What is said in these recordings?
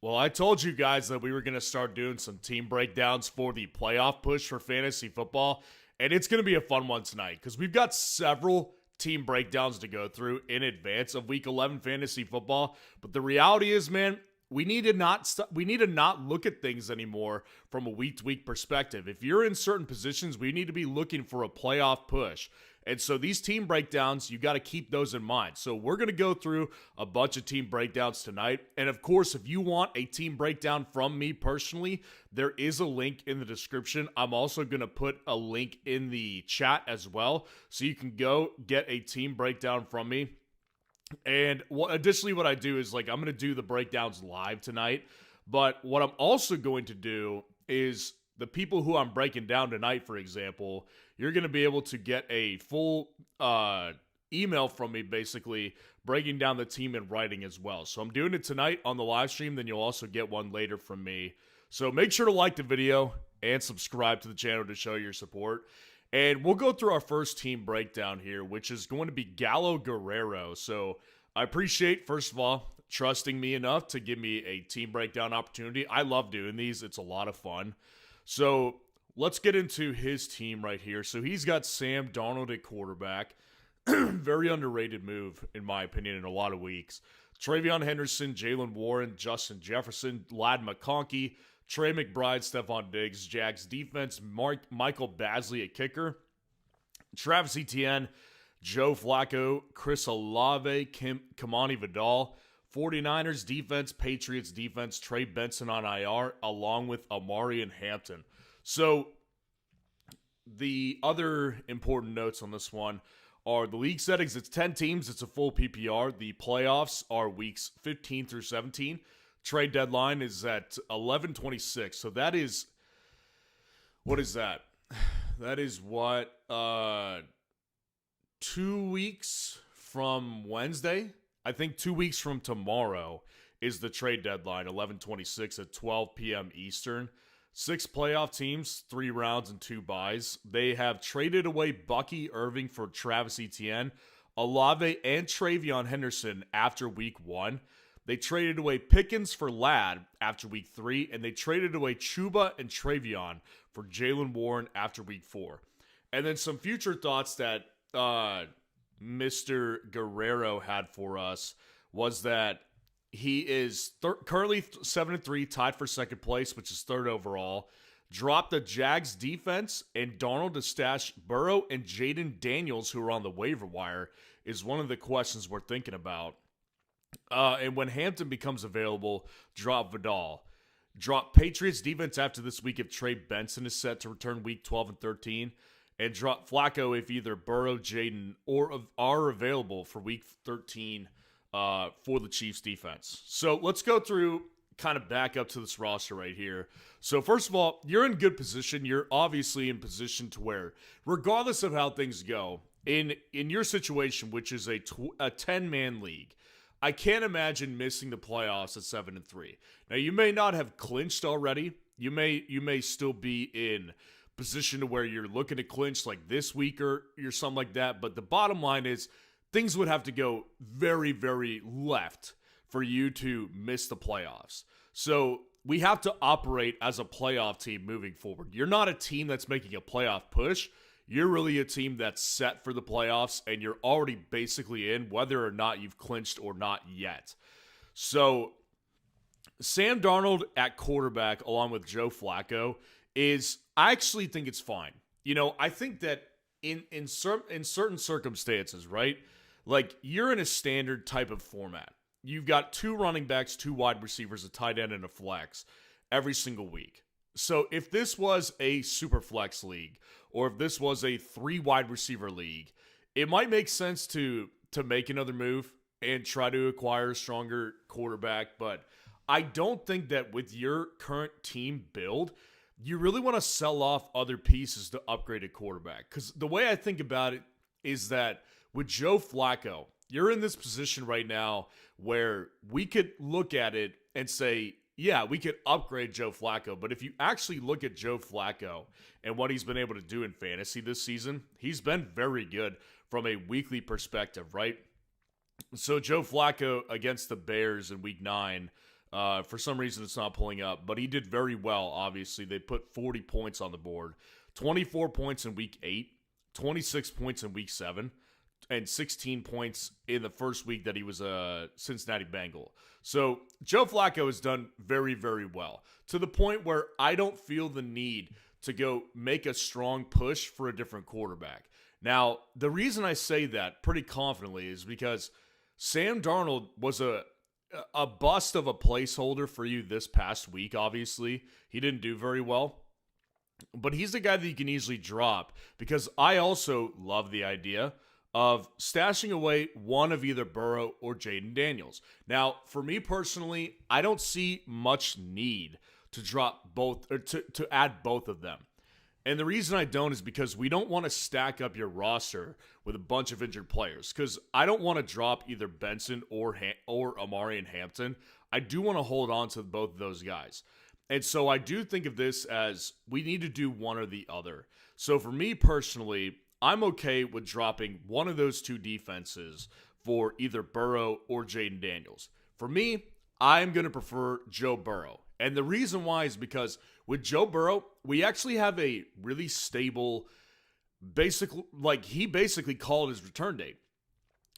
Well, I told you guys that we were going to start doing some team breakdowns for the playoff push for fantasy football, and it's going to be a fun one tonight because we've got several team breakdowns to go through in advance of Week 11 fantasy football. But the reality is, man, we need to not look at things anymore from a week-to-week perspective. If you're in certain positions, we need to be looking for a playoff push. And so these team breakdowns, you got to keep those in mind. So we're going to go through a bunch of team breakdowns tonight. And of course, if you want a team breakdown from me personally, there is a link in the description. I'm also going to put a link in the chat as well. So you can go get a team breakdown from me. And additionally, what I do is I'm going to do the breakdowns live tonight. But what I'm also going to do is the people who I'm breaking down tonight, for example, you're going to be able to get a full email from me, basically breaking down the team in writing as well. So I'm doing it tonight on the live stream. Then you'll also get one later from me. So make sure to like the video and subscribe to the channel to show your support. And we'll go through our first team breakdown here, which is going to be Gallo Guerrero. So I appreciate, first of all, trusting me enough to give me a team breakdown opportunity. I love doing these. It's a lot of fun. So let's get into his team right here. So he's got Sam Darnold at quarterback. Very underrated move, in my opinion, in a lot of weeks. Travion Henderson, Jalen Warren, Justin Jefferson, Lad McConkey, Trey McBride, Stephon Diggs, Jags defense, Michael Basley at kicker, Travis Etienne, Joe Flacco, Chris Olave, Kamani Vidal, 49ers defense, Patriots defense, Trey Benson on IR, along with Amari and Hampton. So the other important notes on this one are the league settings. It's 10 teams. It's a full PPR. The playoffs are weeks 15 through 17. Trade deadline is at 11/26. So that is, what is that? That is what, 2 weeks from Wednesday? I think 2 weeks from tomorrow is the trade deadline, 11/26 at 12 p.m. Eastern. 6 playoff teams, 3 rounds and 2 byes. They have traded away Bucky Irving for Travis Etienne, Olave, and Travion Henderson after week 1. They traded away Pickens for Ladd after week 3, and they traded away Chuba and Travion for Jalen Warren after week 4. And then some future thoughts that Mr. Guerrero had for us was that he is currently 7-3, tied for second place, which is 3rd overall. Dropped the Jags defense and Darnold to stash Burrow and Jaden Daniels, who are on the waiver wire, is one of the questions we're thinking about. And when Hampton becomes available, drop Vidal. Drop Patriots defense after this week if Trey Benson is set to return week 12 and 13. And drop Flacco if either Burrow, Jaden, or are available for week 13 for the Chiefs defense. So let's go through, kind of back up to this roster right here. So first of all, you're in good position. You're obviously in position to where, regardless of how things go, in your situation, which is a 10-man league, I can't imagine missing the playoffs at 7-3. Now, you may not have clinched already. You may still be in position to where you're looking to clinch like this week or something like that. But the bottom line is things would have to go very, very left for you to miss the playoffs. So we have to operate as a playoff team moving forward. You're not a team that's making a playoff push. You're really a team that's set for the playoffs, and you're already basically in, whether or not you've clinched or not yet. So Sam Darnold at quarterback, along with Joe Flacco, I actually think it's fine. I think that in certain circumstances, right? Like, you're in a standard type of format. You've got 2 running backs, 2 wide receivers, a tight end, and a flex every single week. So if this was a super flex league, or if this was a 3 wide receiver league, it might make sense to make another move and try to acquire a stronger quarterback. But I don't think that with your current team build, you really want to sell off other pieces to upgrade a quarterback. Because the way I think about it is that with Joe Flacco, you're in this position right now where we could look at it and say, yeah, we could upgrade Joe Flacco. But if you actually look at Joe Flacco and what he's been able to do in fantasy this season, he's been very good from a weekly perspective, right? So Joe Flacco against the Bears in week 9, For some reason, it's not pulling up, but he did very well, obviously. They put 40 points on the board, 24 points in week 8, 26 points in week 7, and 16 points in the first week that he was a Cincinnati Bengal. So Joe Flacco has done very, very well, to the point where I don't feel the need to go make a strong push for a different quarterback. Now, the reason I say that pretty confidently is because Sam Darnold was a bust of a placeholder for you this past week, obviously. He didn't do very well. But he's a guy that you can easily drop, because I also love the idea of stashing away one of either Burrow or Jaden Daniels. Now, for me personally, I don't see much need to drop both, or to add both of them. And the reason I don't is because we don't want to stack up your roster with a bunch of injured players, because I don't want to drop either Benson or Amari and Hampton. I do want to hold on to both of those guys. And so I do think of this as we need to do one or the other. So for me personally, I'm okay with dropping one of those two defenses for either Burrow or Jaden Daniels. For me, I'm going to prefer Joe Burrow. And the reason why is because with Joe Burrow, we actually have a really stable, he basically called his return date,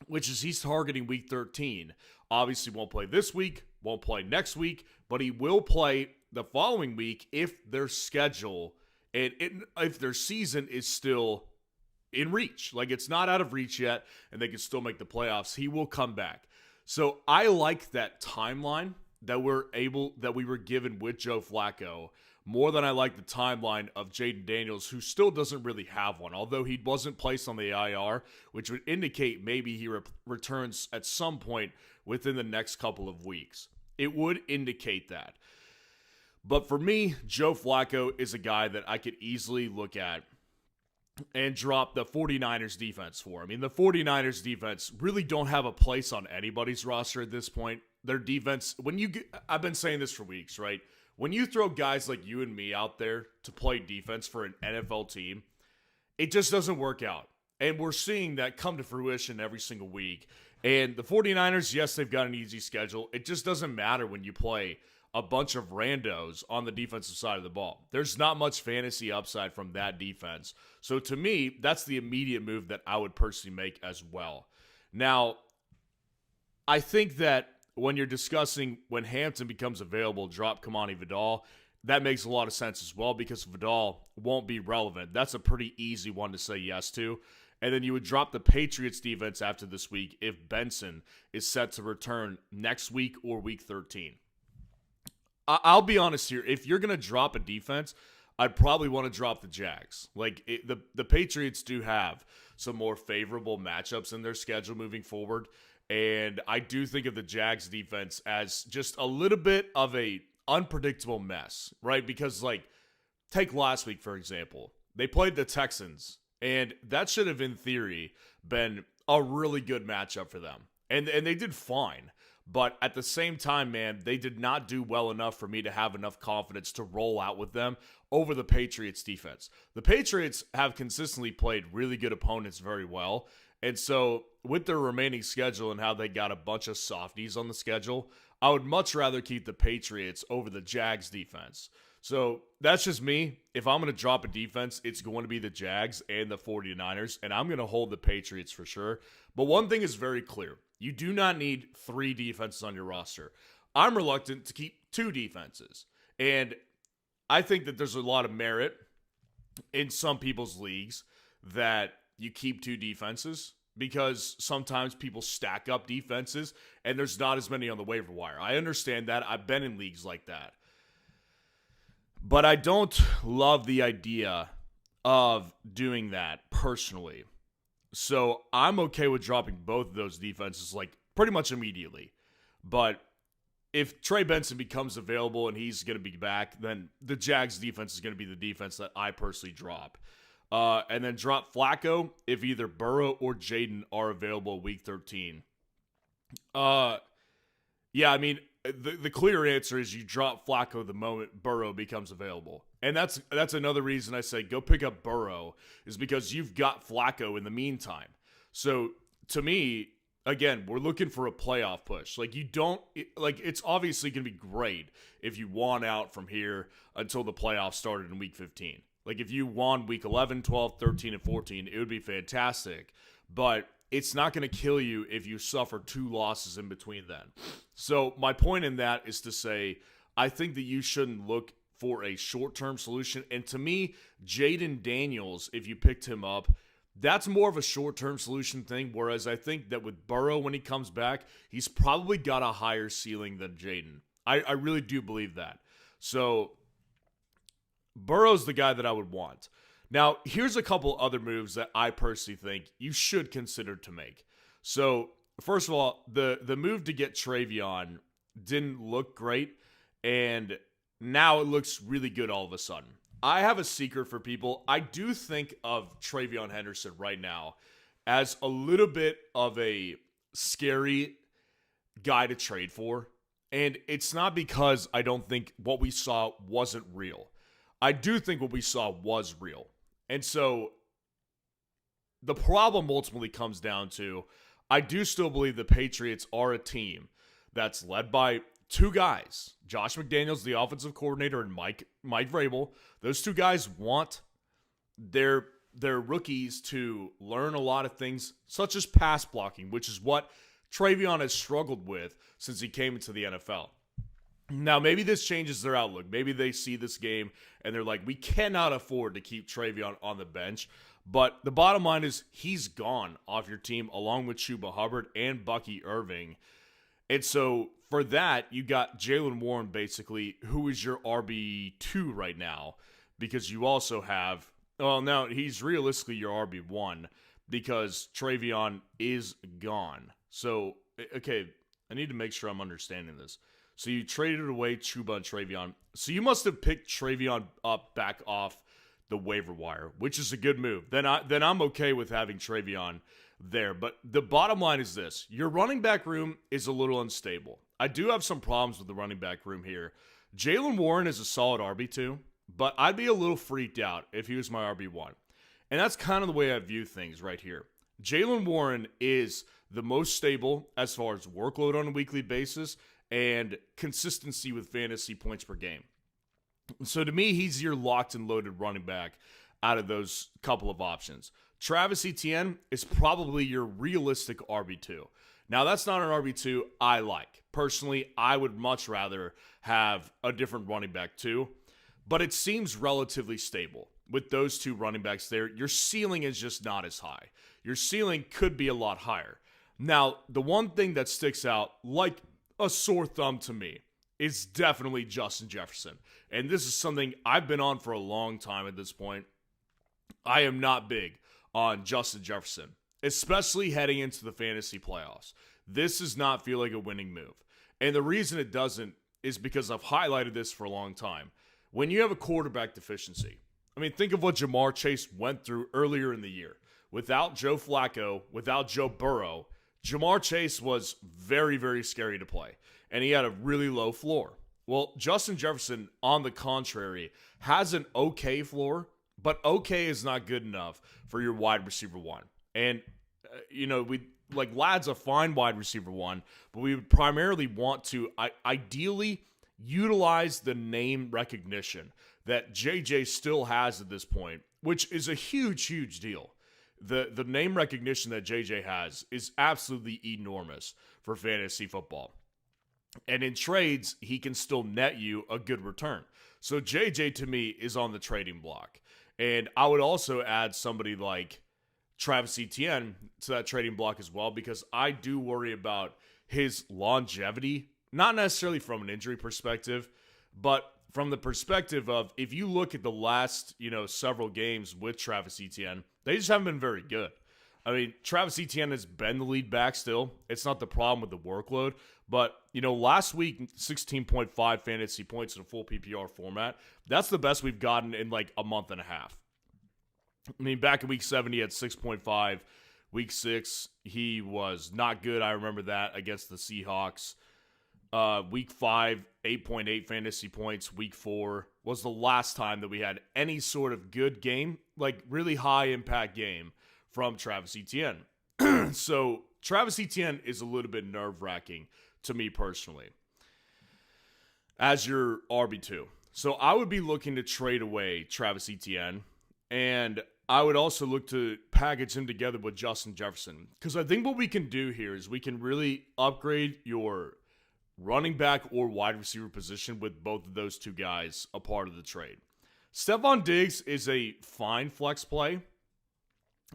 which is he's targeting week 13. Obviously won't play this week, won't play next week, but he will play the following week if their schedule and if their season is still in reach. Like, it's not out of reach yet, and they can still make the playoffs. He will come back. So I like that timeline that we were given with Joe Flacco more than I like the timeline of Jaden Daniels, who still doesn't really have one, although he wasn't placed on the IR, which would indicate maybe he returns at some point within the next couple of weeks. It would indicate that. But for me, Joe Flacco is a guy that I could easily look at and drop the 49ers defense for. I mean, the 49ers defense really don't have a place on anybody's roster at this point. Their defense, I've been saying this for weeks, right? When you throw guys like you and me out there to play defense for an NFL team, it just doesn't work out. And we're seeing that come to fruition every single week. And the 49ers, yes, they've got an easy schedule. It just doesn't matter when you play a bunch of randos on the defensive side of the ball. There's not much fantasy upside from that defense. So to me, that's the immediate move that I would personally make as well. Now, I think that when you're discussing when Hampton becomes available, drop Kamani Vidal, that makes a lot of sense as well, because Vidal won't be relevant. That's a pretty easy one to say yes to. And then you would drop the Patriots defense after this week if Benson is set to return next week or week 13. I'll be honest here. If you're going to drop a defense, I'd probably want to drop the Jags. The Patriots do have some more favorable matchups in their schedule moving forward. And I do think of the Jags defense as just a little bit of a unpredictable mess, right? Because, take last week, for example. They played the Texans, and that should have, in theory, been a really good matchup for them. And they did fine. But at the same time, man, they did not do well enough for me to have enough confidence to roll out with them over the Patriots defense. The Patriots have consistently played really good opponents very well. And so with their remaining schedule and how they got a bunch of softies on the schedule, I would much rather keep the Patriots over the Jags defense. So that's just me. If I'm going to drop a defense, it's going to be the Jags and the 49ers, and I'm going to hold the Patriots for sure. But one thing is very clear. You do not need 3 defenses on your roster. I'm reluctant to keep 2 defenses. And I think that there's a lot of merit in some people's leagues that you keep 2 defenses, because sometimes people stack up defenses and there's not as many on the waiver wire. I understand that. I've been in leagues like that. But I don't love the idea of doing that personally. So I'm okay with dropping both of those defenses pretty much immediately. But if Trey Benson becomes available and he's going to be back, then the Jags defense is going to be the defense that I personally drop. And then drop Flacco if either Burrow or Jaden are available week 13. Yeah, I mean, the clear answer is you drop Flacco the moment Burrow becomes available. And that's another reason I say go pick up Burrow, is because you've got Flacco in the meantime. So to me, again, we're looking for a playoff push. Like, it's obviously going to be great if you won out from here until the playoffs started in week 15. Like, if you won week 11, 12, 13, and 14, it would be fantastic. But it's not going to kill you if you suffer 2 losses in between then. So my point in that is to say, I think that you shouldn't look for a short-term solution. And to me, Jaden Daniels, if you picked him up, that's more of a short-term solution thing, whereas I think that with Burrow, when he comes back, he's probably got a higher ceiling than Jaden. I really do believe that. So Burrow's the guy that I would want. Now, here's a couple other moves that I personally think you should consider to make. So, first of all, the move to get Travion didn't look great, and now it looks really good all of a sudden. I have a secret for people. I do think of Travion Henderson right now as a little bit of a scary guy to trade for, and it's not because I don't think what we saw wasn't real. I do think what we saw was real. And so the problem ultimately comes down to, I do still believe the Patriots are a team that's led by 2 guys, Josh McDaniels, the offensive coordinator, and Mike Vrabel. Those 2 guys want their rookies to learn a lot of things, such as pass blocking, which is what Travion has struggled with since he came into the NFL. Now, maybe this changes their outlook. Maybe they see this game and they're like, we cannot afford to keep Travion on the bench. But the bottom line is he's gone off your team along with Chuba Hubbard and Bucky Irving. And so for that, you got Jaylen Warren basically, who is your RB2 right now, because you also have, well, now he's realistically your RB1 because Travion is gone. So, okay, I need to make sure I'm understanding this. So you traded away Chuba and Travion. So you must have picked Travion up back off the waiver wire, which is a good move. Then I'm okay with having Travion there. But the bottom line is this. Your running back room is a little unstable. I do have some problems with the running back room here. Jaylen Warren is a solid RB2, but I'd be a little freaked out if he was my RB1. And that's kind of the way I view things right here. Jaylen Warren is the most stable as far as workload on a weekly basis and consistency with fantasy points per game. So to me, he's your locked and loaded running back out of those couple of options. Travis Etienne is probably your realistic RB2. Now, that's not an RB2 I like. Personally, I would much rather have a different running back too, but it seems relatively stable. With those 2 running backs there, your ceiling is just not as high. Your ceiling could be a lot higher. Now, the one thing that sticks out like a sore thumb to me is definitely Justin Jefferson. And this is something I've been on for a long time at this point. I am not big on Justin Jefferson, especially heading into the fantasy playoffs. This does not feel like a winning move. And the reason it doesn't is because I've highlighted this for a long time. When you have a quarterback deficiency, I mean, think of what Jamar Chase went through earlier in the year. Without Joe Flacco, without Joe Burrow, Jamar Chase was very, very scary to play, and he had a really low floor. Well, Justin Jefferson, on the contrary, has an okay floor, but okay is not good enough for your wide receiver 1. And, Ladd's a fine wide receiver 1, but we would primarily want to ideally utilize the name recognition that JJ still has at this point, which is a huge, huge deal. The name recognition that JJ has is absolutely enormous for fantasy football. And in trades, he can still net you a good return. So JJ, to me, is on the trading block. And I would also add somebody like Travis Etienne to that trading block as well, because I do worry about his longevity, not necessarily from an injury perspective, but from the perspective of, if you look at the last, several games with Travis Etienne, they just haven't been very good. I mean, Travis Etienne has been the lead back still. It's not the problem with the workload. But, last week, 16.5 fantasy points in a full PPR format. That's the best we've gotten in like a month and a half. I mean, back in week 7, he had 6.5. Week 6, he was not good. I remember that against the Seahawks. Week 5, 8.8 fantasy points. Week 4 was the last time that we had any sort of good game, like really high impact game from Travis Etienne. So Travis Etienne is a little bit nerve-wracking to me personally as your RB2. So I would be looking to trade away Travis Etienne, and I would also look to package him together with Justin Jefferson, because I think what we can do here is we can really upgrade your running back or wide receiver position with both of those two guys a part of the trade. Stephon Diggs is a fine flex play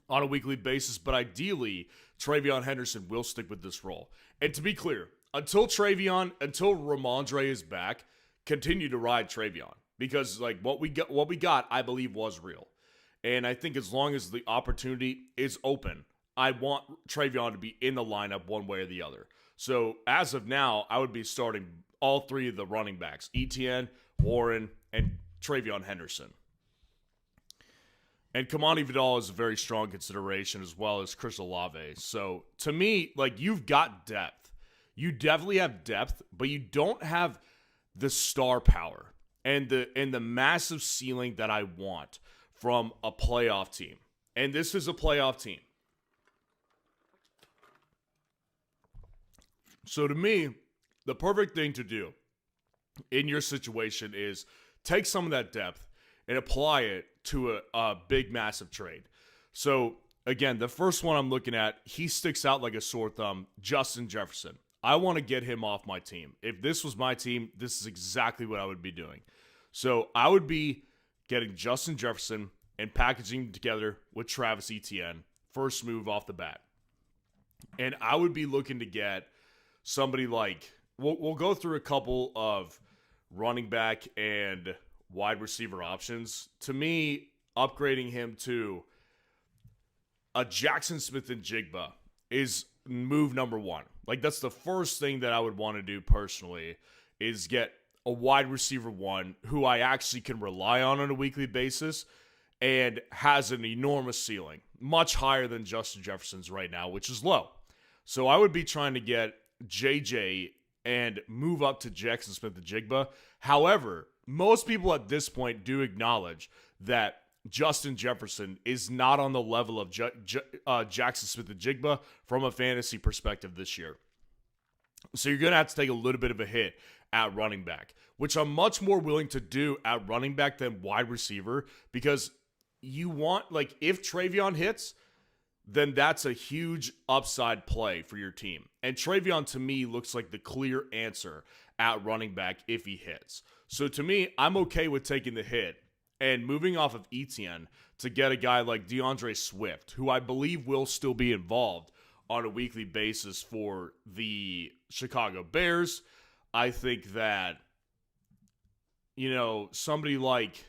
on a weekly basis, but ideally, Travion Henderson will stick with this role. And to be clear, until Ramondre is back, continue to ride Travion, because like what we got, I believe was real. And I think as long as the opportunity is open, I want Travion to be in the lineup one way or the other. So as of now, I would be starting all three of the running backs, Etienne, Warren, and Travion Henderson. And Kamani Vidal is a very strong consideration, as well as Chris Olave. So to me, like, you've got depth. You definitely have depth, but you don't have the star power and the massive ceiling that I want from a playoff team. And this is a playoff team. So to me, the perfect thing to do in your situation is take some of that depth and apply it to a big, massive trade. So again, the first one I'm looking at, he sticks out like a sore thumb, Justin Jefferson. I want to get him off my team. If this was my team, this is exactly what I would be doing. So I would be getting Justin Jefferson and packaging him together with Travis Etienne, first move off the bat. And I would be looking to get somebody like, we'll go through a couple of running back and wide receiver options. To me, upgrading him to a Jackson Smith and Jigba is move number one. Like, that's the first thing that I would want to do personally, is get a wide receiver one who I actually can rely on a weekly basis and has an enormous ceiling, much higher than Justin Jefferson's right now, which is low. So I would be trying to get JJ and move up to Jackson Smith and Jigba. However, most people at this point do acknowledge that Justin Jefferson is not on the level of Jackson Smith and Jigba from a fantasy perspective this year. So you're going to have to take a little bit of a hit at running back, which I'm much more willing to do at running back than wide receiver, because you want, like, if Travion hits, then that's a huge upside play for your team. And Travion, to me, looks like the clear answer at running back if he hits. So to me, I'm okay with taking the hit and moving off of Etienne to get a guy like DeAndre Swift, who I believe will still be involved on a weekly basis for the Chicago Bears. I think that, somebody like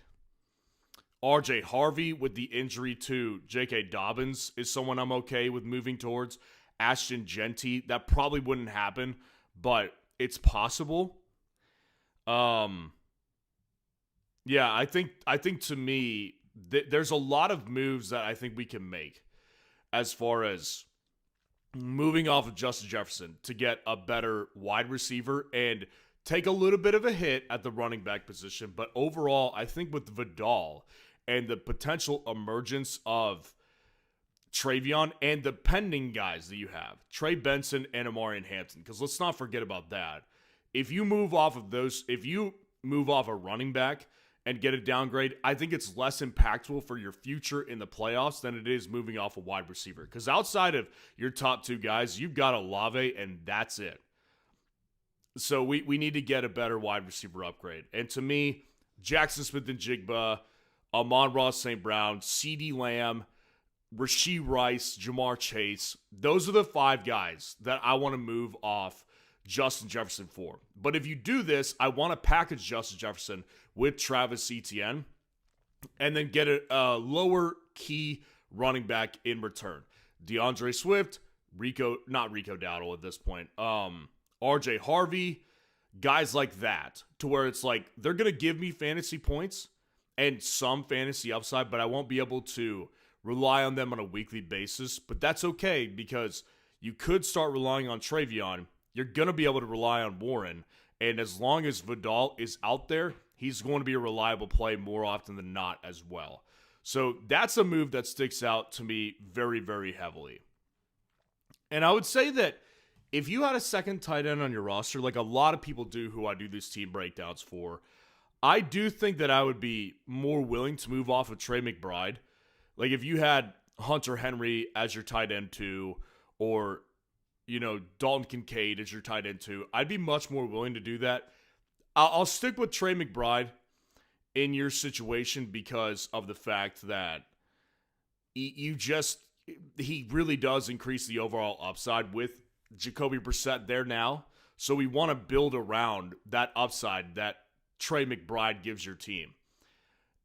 RJ Harvey with the injury to J.K. Dobbins is someone I'm okay with moving towards. Ashton Genty, that probably wouldn't happen, but it's possible. Yeah, I think to me, there's a lot of moves that I think we can make as far as moving off of Justin Jefferson to get a better wide receiver and take a little bit of a hit at the running back position. But overall, I think with Vidal and the potential emergence of Travion and the pending guys that you have, Trey Benson and Amarian Hampton, because let's not forget about that. If you move off a running back and get a downgrade, I think it's less impactful for your future in the playoffs than it is moving off a wide receiver. Because outside of your top two guys, you've got Olave, and that's it. So we need to get a better wide receiver upgrade. And to me, Jackson Smith and Jigba, Amon-Ra St. Brown, CeeDee Lamb, Rashee Rice, Jamar Chase, those are the five guys that I want to move off Justin Jefferson for. But if you do this, I want to package Justin Jefferson with Travis Etienne and then get a lower key running back in return. DeAndre Swift, not Rico Dowdle at this point, RJ Harvey, guys like that, to where it's like they're going to give me fantasy points and some fantasy upside, but I won't be able to rely on them on a weekly basis. But that's okay, because you could start relying on Travion. You're going to be able to rely on Warren. And as long as Vidal is out there, he's going to be a reliable play more often than not as well. So that's a move that sticks out to me very, very heavily. And I would say that if you had a second tight end on your roster, like a lot of people do who I do these team breakdowns for, I do think that I would be more willing to move off of Trey McBride. Like if you had Hunter Henry as your tight end 2, or, Dalton Kincaid as your tight end 2, I'd be much more willing to do that. I'll stick with Trey McBride in your situation because of the fact that he really does increase the overall upside with Jacoby Brissett there now. So we want to build around that upside that Trey McBride gives your team.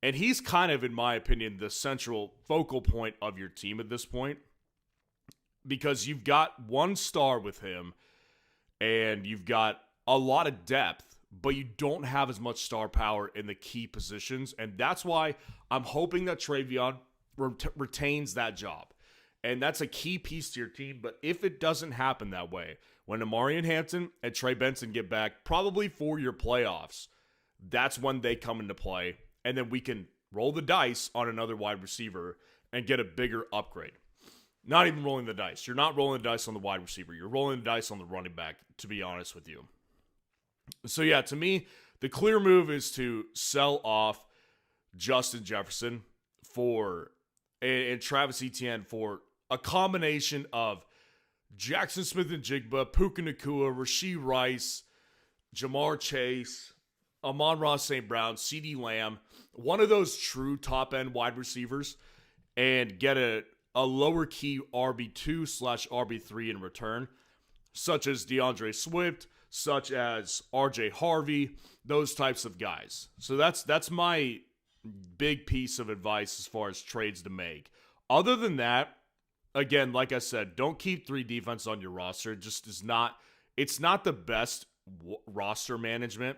And he's kind of, in my opinion, the central focal point of your team at this point, because you've got one star with him and you've got a lot of depth, but you don't have as much star power in the key positions. And that's why I'm hoping that Travion retains that job. And that's a key piece to your team. But if it doesn't happen that way, when Amarian Hampton and Trey Benson get back, probably for your playoffs, that's when they come into play. And then we can roll the dice on another wide receiver and get a bigger upgrade. Not even rolling the dice. You're not rolling the dice on the wide receiver. You're rolling the dice on the running back, to be honest with you. So yeah, to me, the clear move is to sell off Justin Jefferson and Travis Etienne for a combination of Jackson Smith-Njigba, Puka Nacua, Rashee Rice, Jamar Chase, Amon-Ra St. Brown, CeeDee Lamb, one of those true top-end wide receivers, and get a lower key RB2/RB3 in return, such as DeAndre Swift, such as RJ Harvey, those types of guys. So that's my big piece of advice as far as trades to make. Other than that, again, like I said, don't keep 3 defense on your roster. It just is not, it's not the best roster management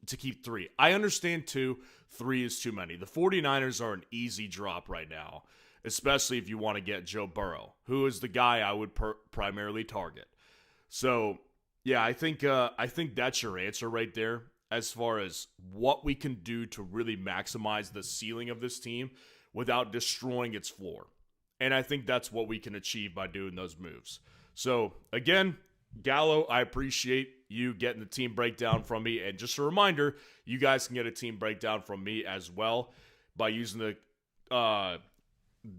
to keep 3. I understand 2, 3 is too many. The 49ers are an easy drop right now, especially if you want to get Joe Burrow, who is the guy I would primarily target. So, yeah, I think that's your answer right there as far as what we can do to really maximize the ceiling of this team without destroying its floor. And I think that's what we can achieve by doing those moves. So, again, Gallo, I appreciate you getting the team breakdown from me. And just a reminder, you guys can get a team breakdown from me as well by using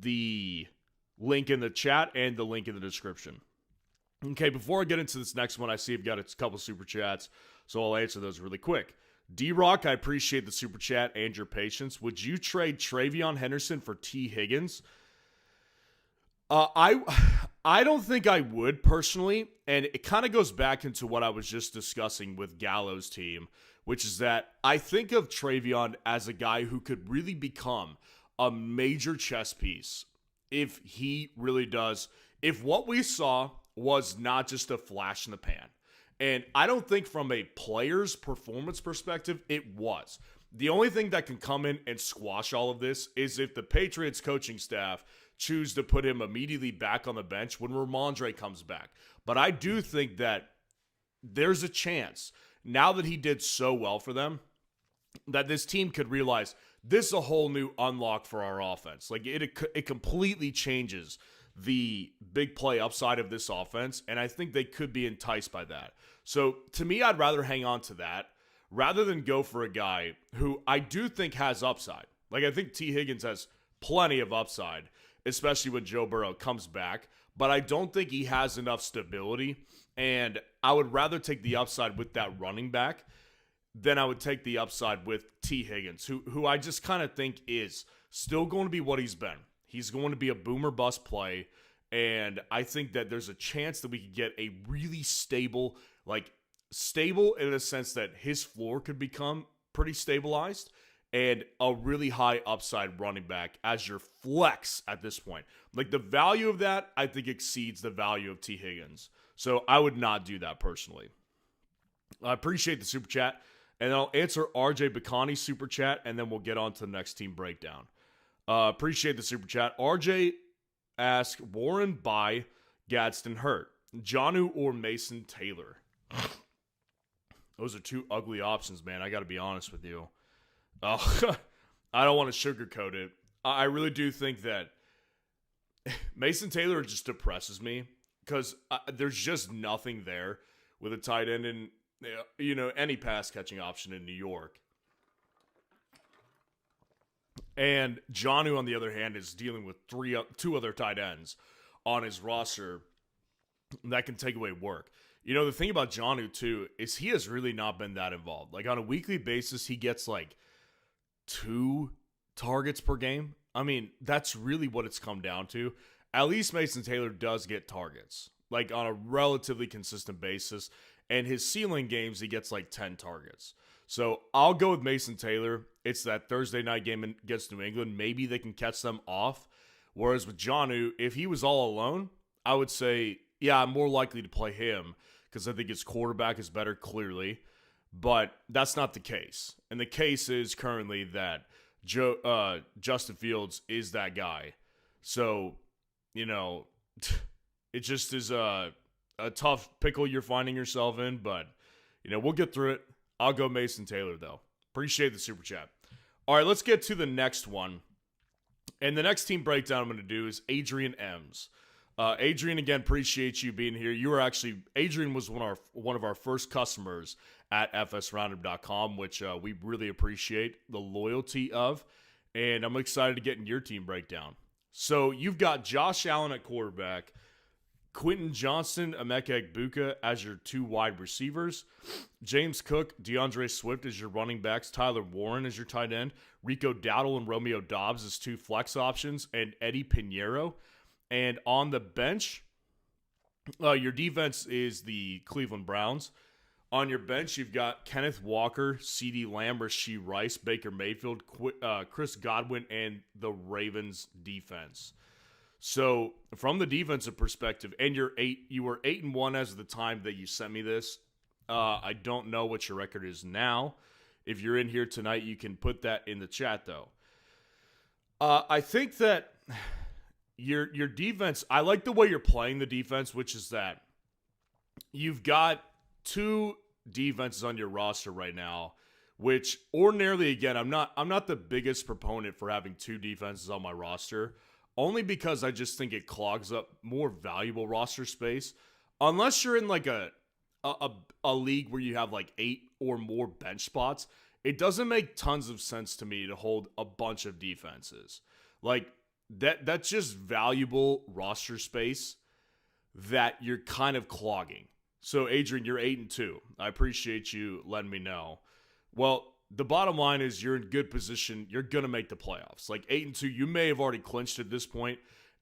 the link in the chat and the link in the description. Okay, before I get into this next one, I see I've got a couple super chats, so I'll answer those really quick. D-Rock, I appreciate the super chat and your patience. Would you trade Travion Henderson for T. Higgins? I don't think I would personally, and it kind of goes back into what I was just discussing with Gallo's team, which is that I think of Travion as a guy who could really become a major chess piece if he really does, if what we saw was not just a flash in the pan. And I don't think from a player's performance perspective, it was. The only thing that can come in and squash all of this is if the Patriots coaching staff choose to put him immediately back on the bench when Ramondre comes back. But I do think that there's a chance, now that he did so well for them, that this team could realize this is a whole new unlock for our offense. Like it completely changes the big play upside of this offense, and I think they could be enticed by that. So to me, I'd rather hang on to that rather than go for a guy who I do think has upside. Like I think T. Higgins has plenty of upside, especially when Joe Burrow comes back, but I don't think he has enough stability, and I would rather take the upside with that running back than I would take the upside with T. Higgins, who I just kind of think is still going to be what he's been. He's going to be a boomer bust play, and I think that there's a chance that we could get a really stable in the sense that his floor could become pretty stabilized, and a really high upside running back as your flex at this point. Like the value of that, I think exceeds the value of T. Higgins. So I would not do that personally. I appreciate the super chat, and I'll answer RJ Bacani's super chat, and then we'll get on to the next team breakdown. Appreciate the super chat. RJ asks, Warren by Gadsden Hurt, Jonnu or Mason Taylor? Those are two ugly options, man. I got to be honest with you. I don't want to sugarcoat it. I really do think that Mason Taylor just depresses me because there's just nothing there with a tight end and any pass catching option in New York. And Jonnu, on the other hand, is dealing with two other tight ends on his roster that can take away work. The thing about Jonnu, too, is he has really not been that involved. Like, on a weekly basis, he gets, 2 targets per game. I mean, that's really what it's come down to. At least Mason Taylor does get targets, on a relatively consistent basis. And his ceiling games, he gets, 10 targets. So I'll go with Mason Taylor. It's that Thursday night game against New England. Maybe they can catch them off. Whereas with Jonnu, if he was all alone, I would say, yeah, I'm more likely to play him because I think his quarterback is better, clearly. But that's not the case. And the case is currently that Justin Fields is that guy. So, it just is a tough pickle you're finding yourself in. But, we'll get through it. I'll go Mason Taylor, though. Appreciate the super chat. All right, let's get to the next one. And the next team breakdown I'm going to do is Adrian M's. Adrian, again, appreciate you being here. Adrian was one of our first customers at fsroundup.com, which we really appreciate the loyalty of. And I'm excited to get in your team breakdown. So you've got Josh Allen at quarterback, Quentin Johnston, Emeka Egbuka as your 2 wide receivers, James Cook, DeAndre Swift as your running backs, Tyler Warren as your tight end, Rico Dowdle and Romeo Doubs as 2 flex options, and Eddie Pinheiro. And on the bench, your defense is the Cleveland Browns. On your bench, you've got Kenneth Walker, CeeDee Lamb, Rashee Rice, Baker Mayfield, Chris Godwin, and the Ravens defense. So from the defensive perspective, and you were 8-1 as of the time that you sent me this. I don't know what your record is now. If you're in here tonight, you can put that in the chat, though. I think that your defense, I like the way you're playing the defense, which is that you've got 2 defenses on your roster right now, which ordinarily, again, I'm not the biggest proponent for having 2 defenses on my roster, only because I just think it clogs up more valuable roster space. Unless you're in a league where you have 8 or more bench spots, it doesn't make tons of sense to me to hold a bunch of defenses. That's just valuable roster space that you're kind of clogging. So, Adrian, you're 8-2. I appreciate you letting me know. Well, the bottom line is you're in good position. You're going to make the playoffs. 8-2, you may have already clinched at this point,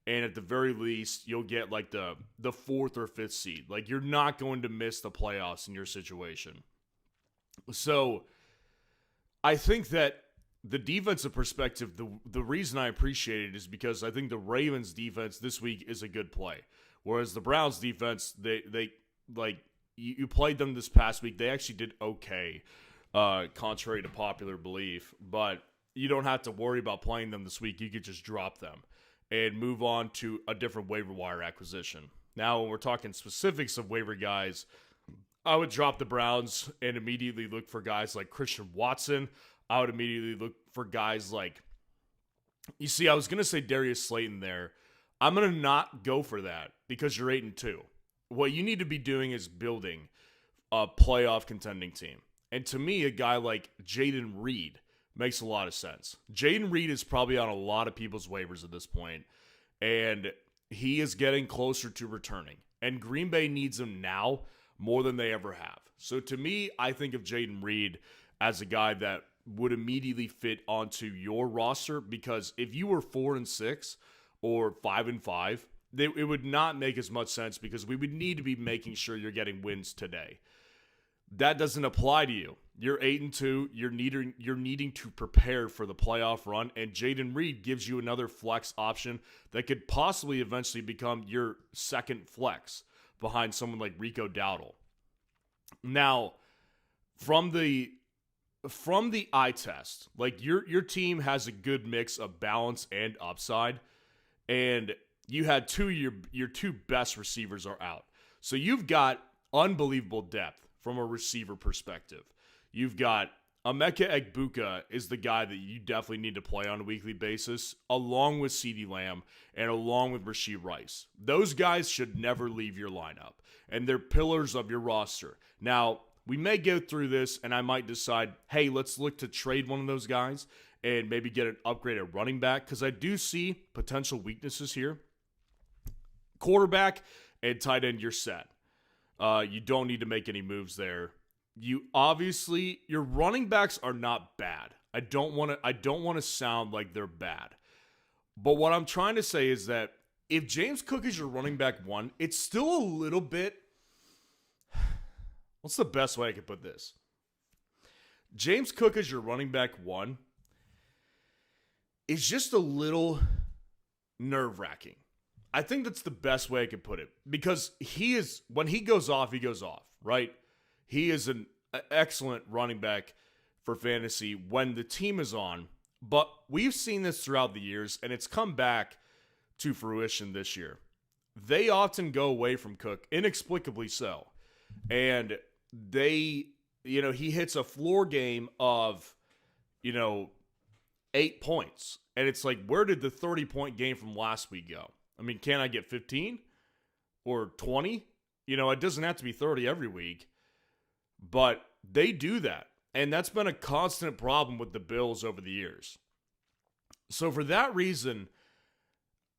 and at the very least, you'll get the 4th or 5th seed. You're not going to miss the playoffs in your situation. So, I think that the defensive perspective, the reason I appreciate it is because I think the Ravens defense this week is a good play. Whereas the Browns defense, you played them this past week. They actually did okay, contrary to popular belief. But you don't have to worry about playing them this week. You could just drop them and move on to a different waiver wire acquisition. Now, when we're talking specifics of waiver guys, I would drop the Browns and immediately look for guys like Christian Watson. I would immediately look for guys like, you see, I was going to say Darius Slayton there. I'm going to not go for that because you're 8-2. What you need to be doing is building a playoff contending team. And to me, a guy like Jaden Reed makes a lot of sense. Jaden Reed is probably on a lot of people's waivers at this point, and he is getting closer to returning. And Green Bay needs him now more than they ever have. So to me, I think of Jaden Reed as a guy that would immediately fit onto your roster, because if you were 4-6 or 5-5, it would not make as much sense because we would need to be making sure you're getting wins today. That doesn't apply to you. You're 8-2. You're needing to prepare for the playoff run, and Jaden Reed gives you another flex option that could possibly eventually become your second flex behind someone like Rico Dowdle. Now, from the eye test, your team has a good mix of balance and upside, and you had your 2 best receivers are out. So you've got unbelievable depth from a receiver perspective. You've got Emeka Egbuka is the guy that you definitely need to play on a weekly basis, along with CeeDee Lamb and along with Rashee Rice. Those guys should never leave your lineup, and they're pillars of your roster. Now, we may go through this, and I might decide, hey, let's look to trade one of those guys and maybe get an upgraded running back, because I do see potential weaknesses here. Quarterback and tight end, you're set. You don't need to make any moves there. Your running backs are not bad. I don't want to sound like they're bad. But what I'm trying to say is that if James Cook is your running back one, it's still a little bit, what's the best way I could put this? James Cook is your running back one is just a little nerve-wracking. I think that's the best way I could put it, because when he goes off, right? He is an excellent running back for fantasy when the team is on, but we've seen this throughout the years, and it's come back to fruition this year. They often go away from Cook, inexplicably so, and he hits a floor game of, 8 points, and it's like, where did the 30-point game from last week go? I mean, can I get 15 or 20? It doesn't have to be 30 every week. But they do that. And that's been a constant problem with the Bills over the years. So for that reason,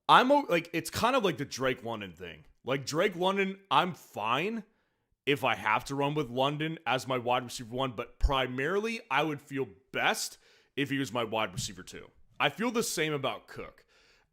it's kind of like the Drake London thing. Like Drake London, I'm fine if I have to run with London as my wide receiver one. But primarily, I would feel best if he was my wide receiver two. I feel the same about Cook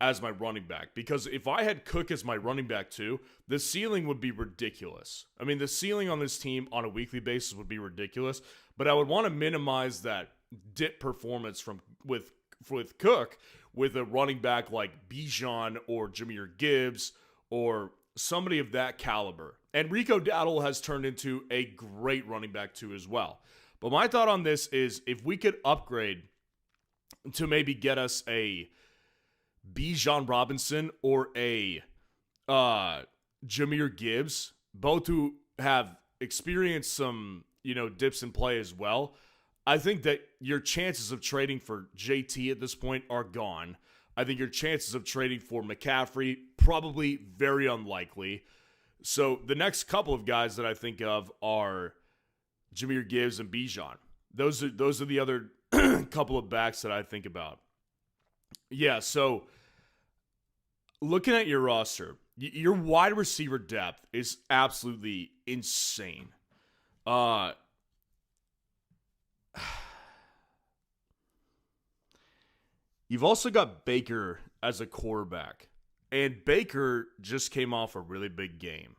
as my running back, because if I had Cook as my running back too, the ceiling would be ridiculous. I mean, the ceiling on this team on a weekly basis would be ridiculous, but I would want to minimize that dip performance with Cook with a running back like Bijan or Jahmyr Gibbs or somebody of that caliber. And Rico Dowdle has turned into a great running back too as well. But my thought on this is, if we could upgrade to maybe get us a Bijan Robinson or a Jahmyr Gibbs, both who have experienced some, dips in play as well, I think that your chances of trading for JT at this point are gone. I think your chances of trading for McCaffrey, probably very unlikely. So the next couple of guys that I think of are Jahmyr Gibbs and Bijan. Those are the other couple of backs that I think about. Yeah, so looking at your roster, your wide receiver depth is absolutely insane. You've also got Baker as a quarterback, and Baker just came off a really big game.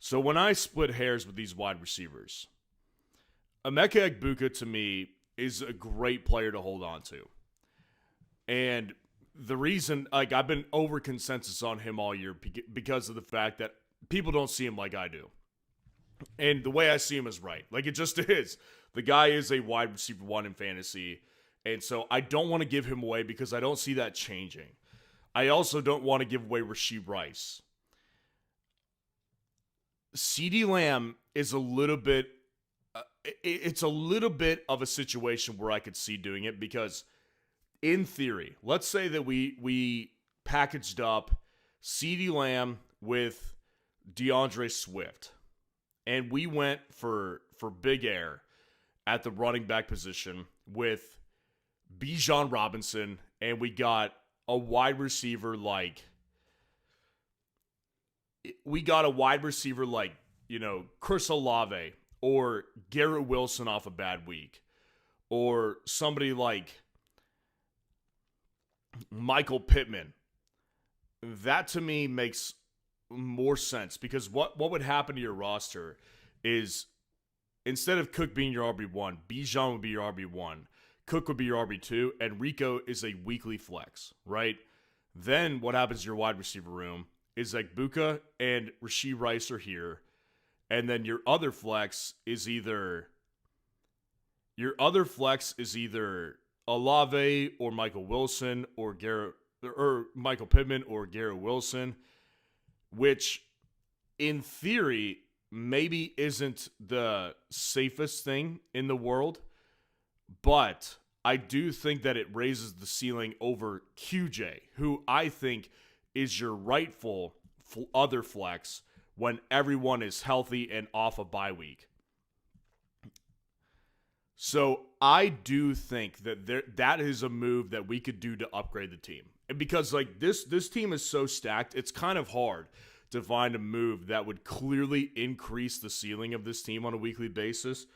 So when I split hairs with these wide receivers, Emeka Egbuka to me is a great player to hold on to. And the reason, I've been over consensus on him all year because of the fact that people don't see him like I do. And the way I see him is right. Like, it just is. The guy is a wide receiver one in fantasy. And so I don't want to give him away because I don't see that changing. I also don't want to give away Rashee Rice. CeeDee Lamb is a little bit, it's a little bit of a situation where I could see doing it, because in theory, let's say that we packaged up CeeDee Lamb with DeAndre Swift, and we went for big air at the running back position with Bijan Robinson, and we got a wide receiver like Chris Olave or Garrett Wilson off a bad week, or somebody like Michael Pittman. That to me makes more sense, because what would happen to your roster is, instead of Cook being your RB1, Bijan would be your RB1, Cook would be your RB2, and Rico is a weekly flex, right? Then what happens to your wide receiver room is like Egbuka and Rashee Rice are here, and then your other flex is either Olave or Michael Wilson or Michael Pittman or Garrett Wilson, which in theory maybe isn't the safest thing in the world, but I do think that it raises the ceiling over QJ, who I think is your rightful other flex when everyone is healthy and off a bye week. So I do think that that is a move that we could do to upgrade the team. And because like this team is so stacked, it's kind of hard to find a move that would clearly increase the ceiling of this team on a weekly basis.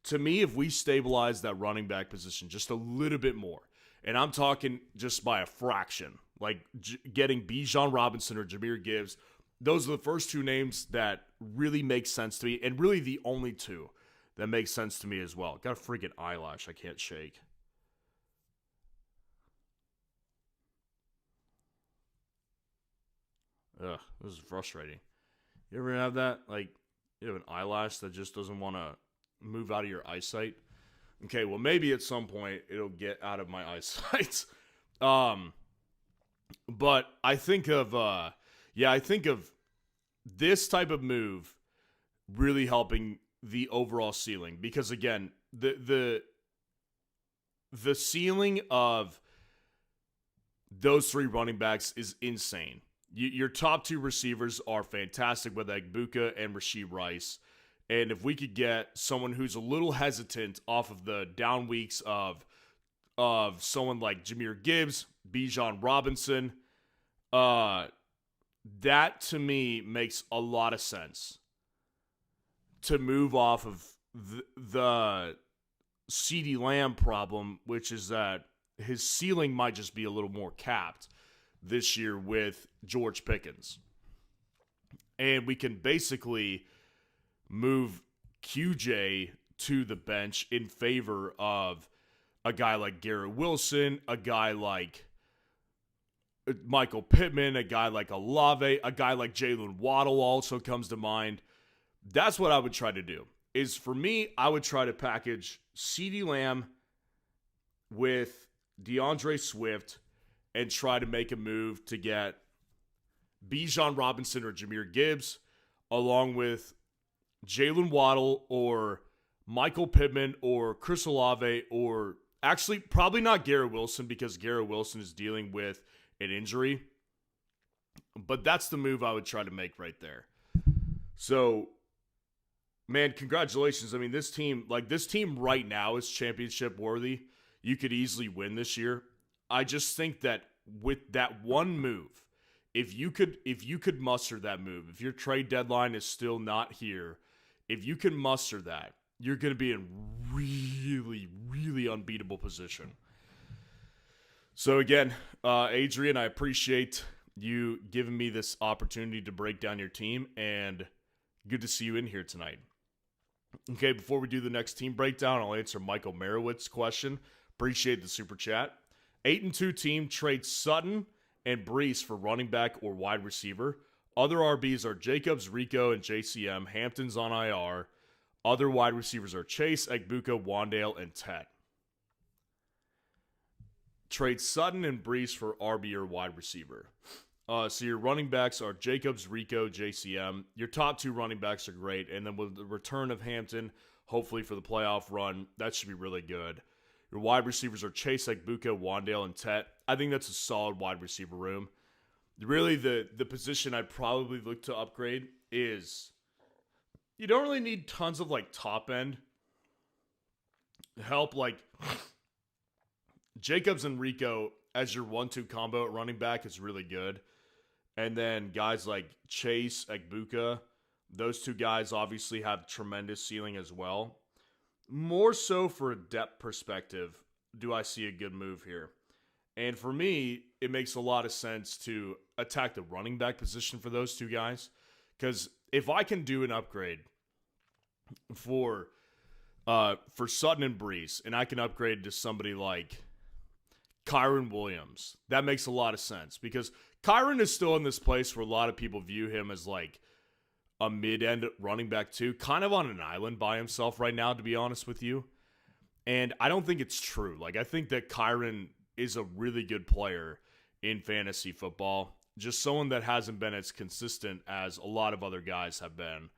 To me, if we stabilize that running back position just a little bit more, and I'm talking just by a fraction, like getting Bijan Robinson or Jahmyr Gibbs, those are the first two names that really make sense to me, and really the only two that make sense to me as well. Got a freaking eyelash I can't shake. Ugh, this is frustrating. You ever have that? Like, you have an eyelash that just doesn't want to move out of your eyesight? Okay, well, maybe at some point it'll get out of my eyesight. But I think of, I think of this type of move really helping the overall ceiling, because again, the ceiling of those three running backs is insane. Your top two receivers are fantastic with Egbuka and Rashee Rice. And if we could get someone who's a little hesitant off of the down weeks of someone like Jahmyr Gibbs, Bijan Robinson, that to me makes a lot of sense to move off of the CeeDee Lamb problem, which is that his ceiling might just be a little more capped this year with George Pickens. And we can basically move QJ to the bench in favor of a guy like Garrett Wilson, a guy like Michael Pittman, a guy like Olave, a guy like Jalen Waddle also comes to mind. That's what I would try to do. Is for me, I would try to package CeeDee Lamb with DeAndre Swift and try to make a move to get Bijan Robinson or Jahmyr Gibbs along with Jalen Waddle or Michael Pittman or Chris Olave, or actually probably not Garrett Wilson because Garrett Wilson is dealing with an injury. But that's the move I would try to make right there. So, man, congratulations. I mean, this team right now is championship worthy. You could easily win this year. I just think that with that one move, if you could muster that move, if your trade deadline is still not here, if you can muster that, you're going to be in really, really unbeatable position. So again, Adrian, I appreciate you giving me this opportunity to break down your team, and good to see you in here tonight. Okay, before we do the next team breakdown, I'll answer Michael Merowitz's question. Appreciate the super chat. 8-2 team trades Sutton and Brees for running back or wide receiver. Other RBs are Jacobs, Rico, and JCM. Hampton's on IR. Other wide receivers are Chase, Egbuka, Wandale, and Tet. Trade Sutton and Brees for RB or wide receiver. So your running backs are Jacobs, Rico, JCM. Your top two running backs are great. And then with the return of Hampton, hopefully for the playoff run, that should be really good. Your wide receivers are Chase, Egbuka, Wandale, and Tet. I think that's a solid wide receiver room. Really, the position I'd probably look to upgrade is you don't really need tons of like top end help. Like Jacobs and Rico as your 1-2 combo at running back is really good. And then guys like Chase, Egbuka, those two guys obviously have tremendous ceiling as well. More so for a depth perspective, do I see a good move here? And for me, it makes a lot of sense to attack the running back position for those two guys. Because if I can do an upgrade for Sutton and Brees, and I can upgrade to somebody like Kyron Williams, that makes a lot of sense. Because Kyron is still in this place where a lot of people view him as like a mid-end running back too, kind of on an island by himself right now, to be honest with you. And I don't think it's true. Like, I think that Kyren is a really good player in fantasy football. Just someone that hasn't been as consistent as a lot of other guys have been.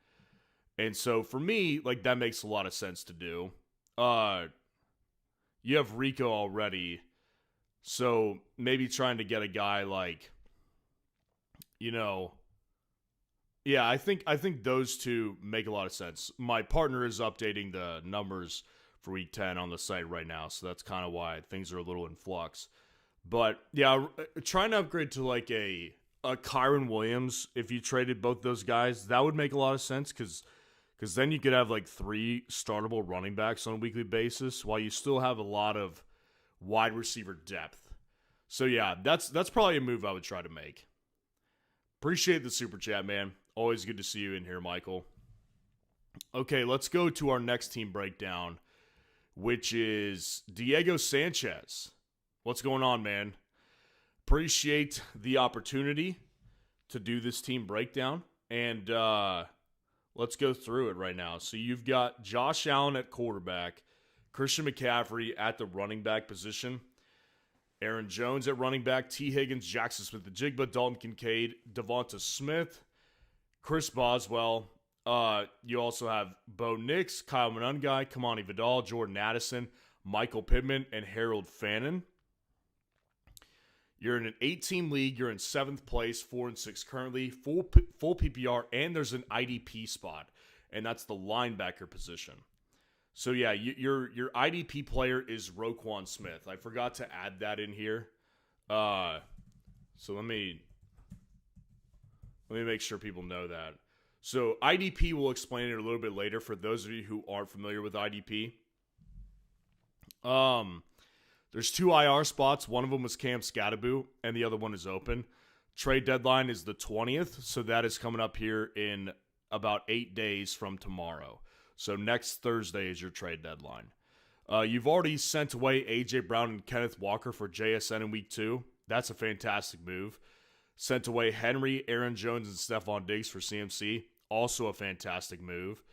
And so for me, like, that makes a lot of sense to do. You have Rico already. So maybe trying to get a guy like, yeah, I think those two make a lot of sense. My partner is updating the numbers for week 10 on the site right now, so that's kind of why things are a little in flux. But yeah, trying to upgrade to like a Kyren Williams, if you traded both those guys, that would make a lot of sense because then you could have like 3 startable running backs on a weekly basis while you still have a lot of wide receiver depth. So yeah, that's probably a move I would try to make. Appreciate the super chat, man. Always good to see you in here, Michael. Okay, let's go to our next team breakdown, which is Diego Sanchez. What's going on, man? Appreciate the opportunity to do this team breakdown. And let's go through it right now. So you've got Josh Allen at quarterback, Christian McCaffrey at the running back position, Aaron Jones at running back, T. Higgins, Jackson Smith-Njigba, Dalton Kincaid, Devonta Smith, Chris Boswell. You also have Bo Nix, Kyle Monangai, Kamani Vidal, Jordan Addison, Michael Pittman, and Harold Fannin. You're in an 8-team league. You're in 7th place, 4-6 currently, full PPR, and there's an IDP spot, and that's the linebacker position. So yeah, your IDP player is Roquan Smith. I forgot to add that in here. So let me make sure people know that. So IDP, we'll explain it a little bit later for those of you who aren't familiar with IDP. There's 2 IR spots. One of them was Cam Scattaboo, and the other one is open. Trade deadline is the 20th, so that is coming up here in about 8 days from tomorrow. So next Thursday is your trade deadline. You've already sent away A.J. Brown and Kenneth Walker for JSN in week 2. That's a fantastic move. Sent away Henry, Aaron Jones, and Stephon Diggs for CMC. Also a fantastic move.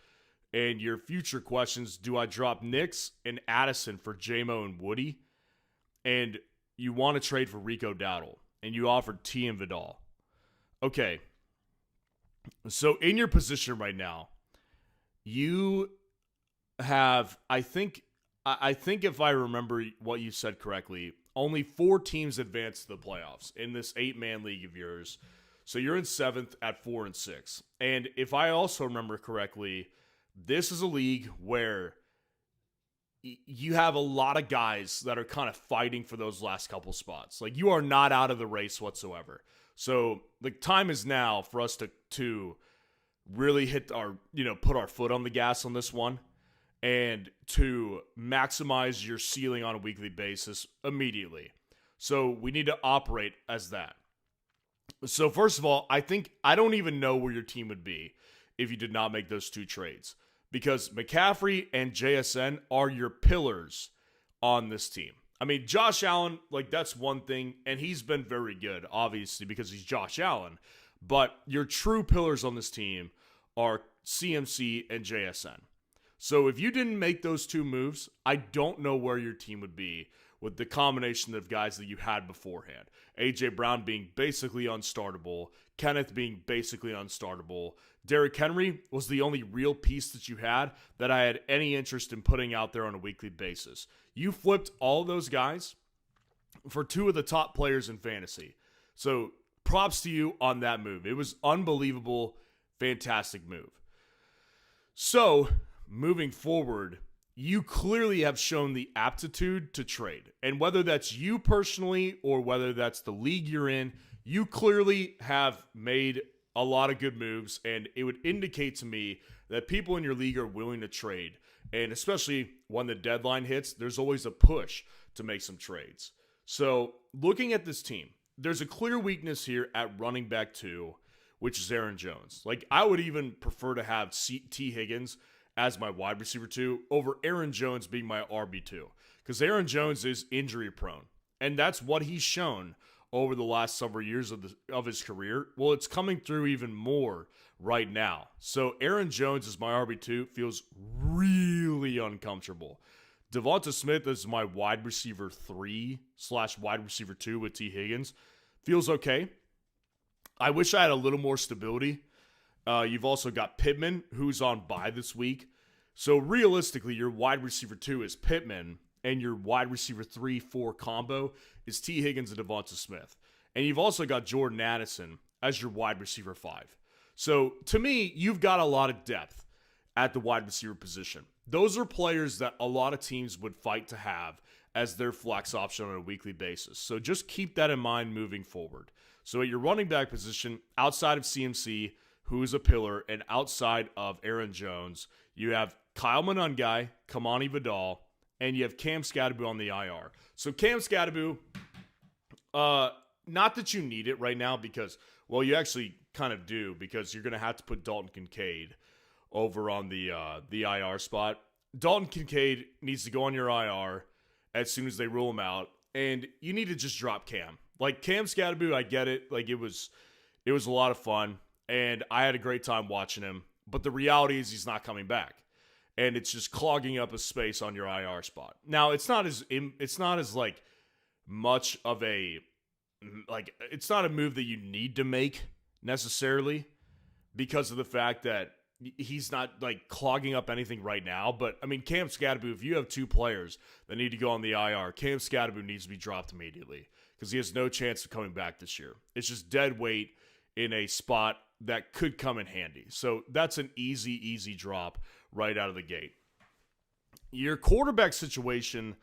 And your future questions, do I drop Nix and Addison for J-Mo and Woody? And you want to trade for Rico Dowdle. And you offered T and Vidal. Okay. So in your position right now, you have, I think if I remember what you said correctly, only 4 teams advanced to the playoffs in this 8-man league of yours. So you're in 7th at 4-6. And if I also remember correctly, this is a league where you have a lot of guys that are kind of fighting for those last couple spots. Like, you are not out of the race whatsoever. So the time is now for us to really hit put our foot on the gas on this one and to maximize your ceiling on a weekly basis immediately. So we need to operate as that. So first of all, I don't even know where your team would be if you did not make those 2 trades, because McCaffrey and JSN are your pillars on this team. I mean, Josh Allen, like, that's one thing, and he's been very good, obviously, because he's Josh Allen. But your true pillars on this team are CMC and JSN. So if you didn't make those 2 moves, I don't know where your team would be with the combination of guys that you had beforehand. A.J. Brown being basically unstartable, Kenneth being basically unstartable. Derrick Henry was the only real piece that you had that I had any interest in putting out there on a weekly basis. You flipped all those guys for 2 of the top players in fantasy. So props to you on that move. It was unbelievable, fantastic move. So moving forward, you clearly have shown the aptitude to trade. And whether that's you personally or whether that's the league you're in, you clearly have made a lot of good moves, and it would indicate to me that people in your league are willing to trade. And especially when the deadline hits, there's always a push to make some trades. So looking at this team, there's a clear weakness here at running back 2, which is Aaron Jones. Like, I would even prefer to have T. Higgins as my wide receiver 2 over Aaron Jones being my RB2, because Aaron Jones is injury prone, and that's what he's shown over the last several years of his career. Well, it's coming through even more right now. So Aaron Jones as my RB2 feels really uncomfortable. Devonta Smith is my wide receiver 3/wide receiver 2 with T. Higgins. Feels okay. I wish I had a little more stability. You've also got Pittman, who's on bye this week. So realistically, your wide receiver 2 is Pittman, and your wide receiver 3-4 combo is T. Higgins and Devonta Smith. And you've also got Jordan Addison as your wide receiver 5. So to me, you've got a lot of depth at the wide receiver position. Those are players that a lot of teams would fight to have as their flex option on a weekly basis. So just keep that in mind moving forward. So at your running back position, outside of CMC, who is a pillar, and outside of Aaron Jones, you have Kyle Monangai, Kamani Vidal, and you have Cam Skattebo on the IR. So Cam Skattebo, not that you need it right now because, well, you actually kind of do because you're going to have to put Dalton Kincaid over on the IR spot. Dalton Kincaid needs to go on your IR as soon as they rule him out, and you need to just drop Cam. Like Cam Skattebo, I get it. Like it was a lot of fun, and I had a great time watching him. But the reality is he's not coming back, and it's just clogging up a space on your IR spot. Now it's not as like much of a it's not a move that you need to make necessarily because of the fact that he's not like clogging up anything right now. But I mean, Cam Skattebo, if you have two players that need to go on the IR, Cam Skattebo needs to be dropped immediately because he has no chance of coming back this year. It's just dead weight in a spot that could come in handy. So that's an easy drop right out of the gate. Your quarterback situation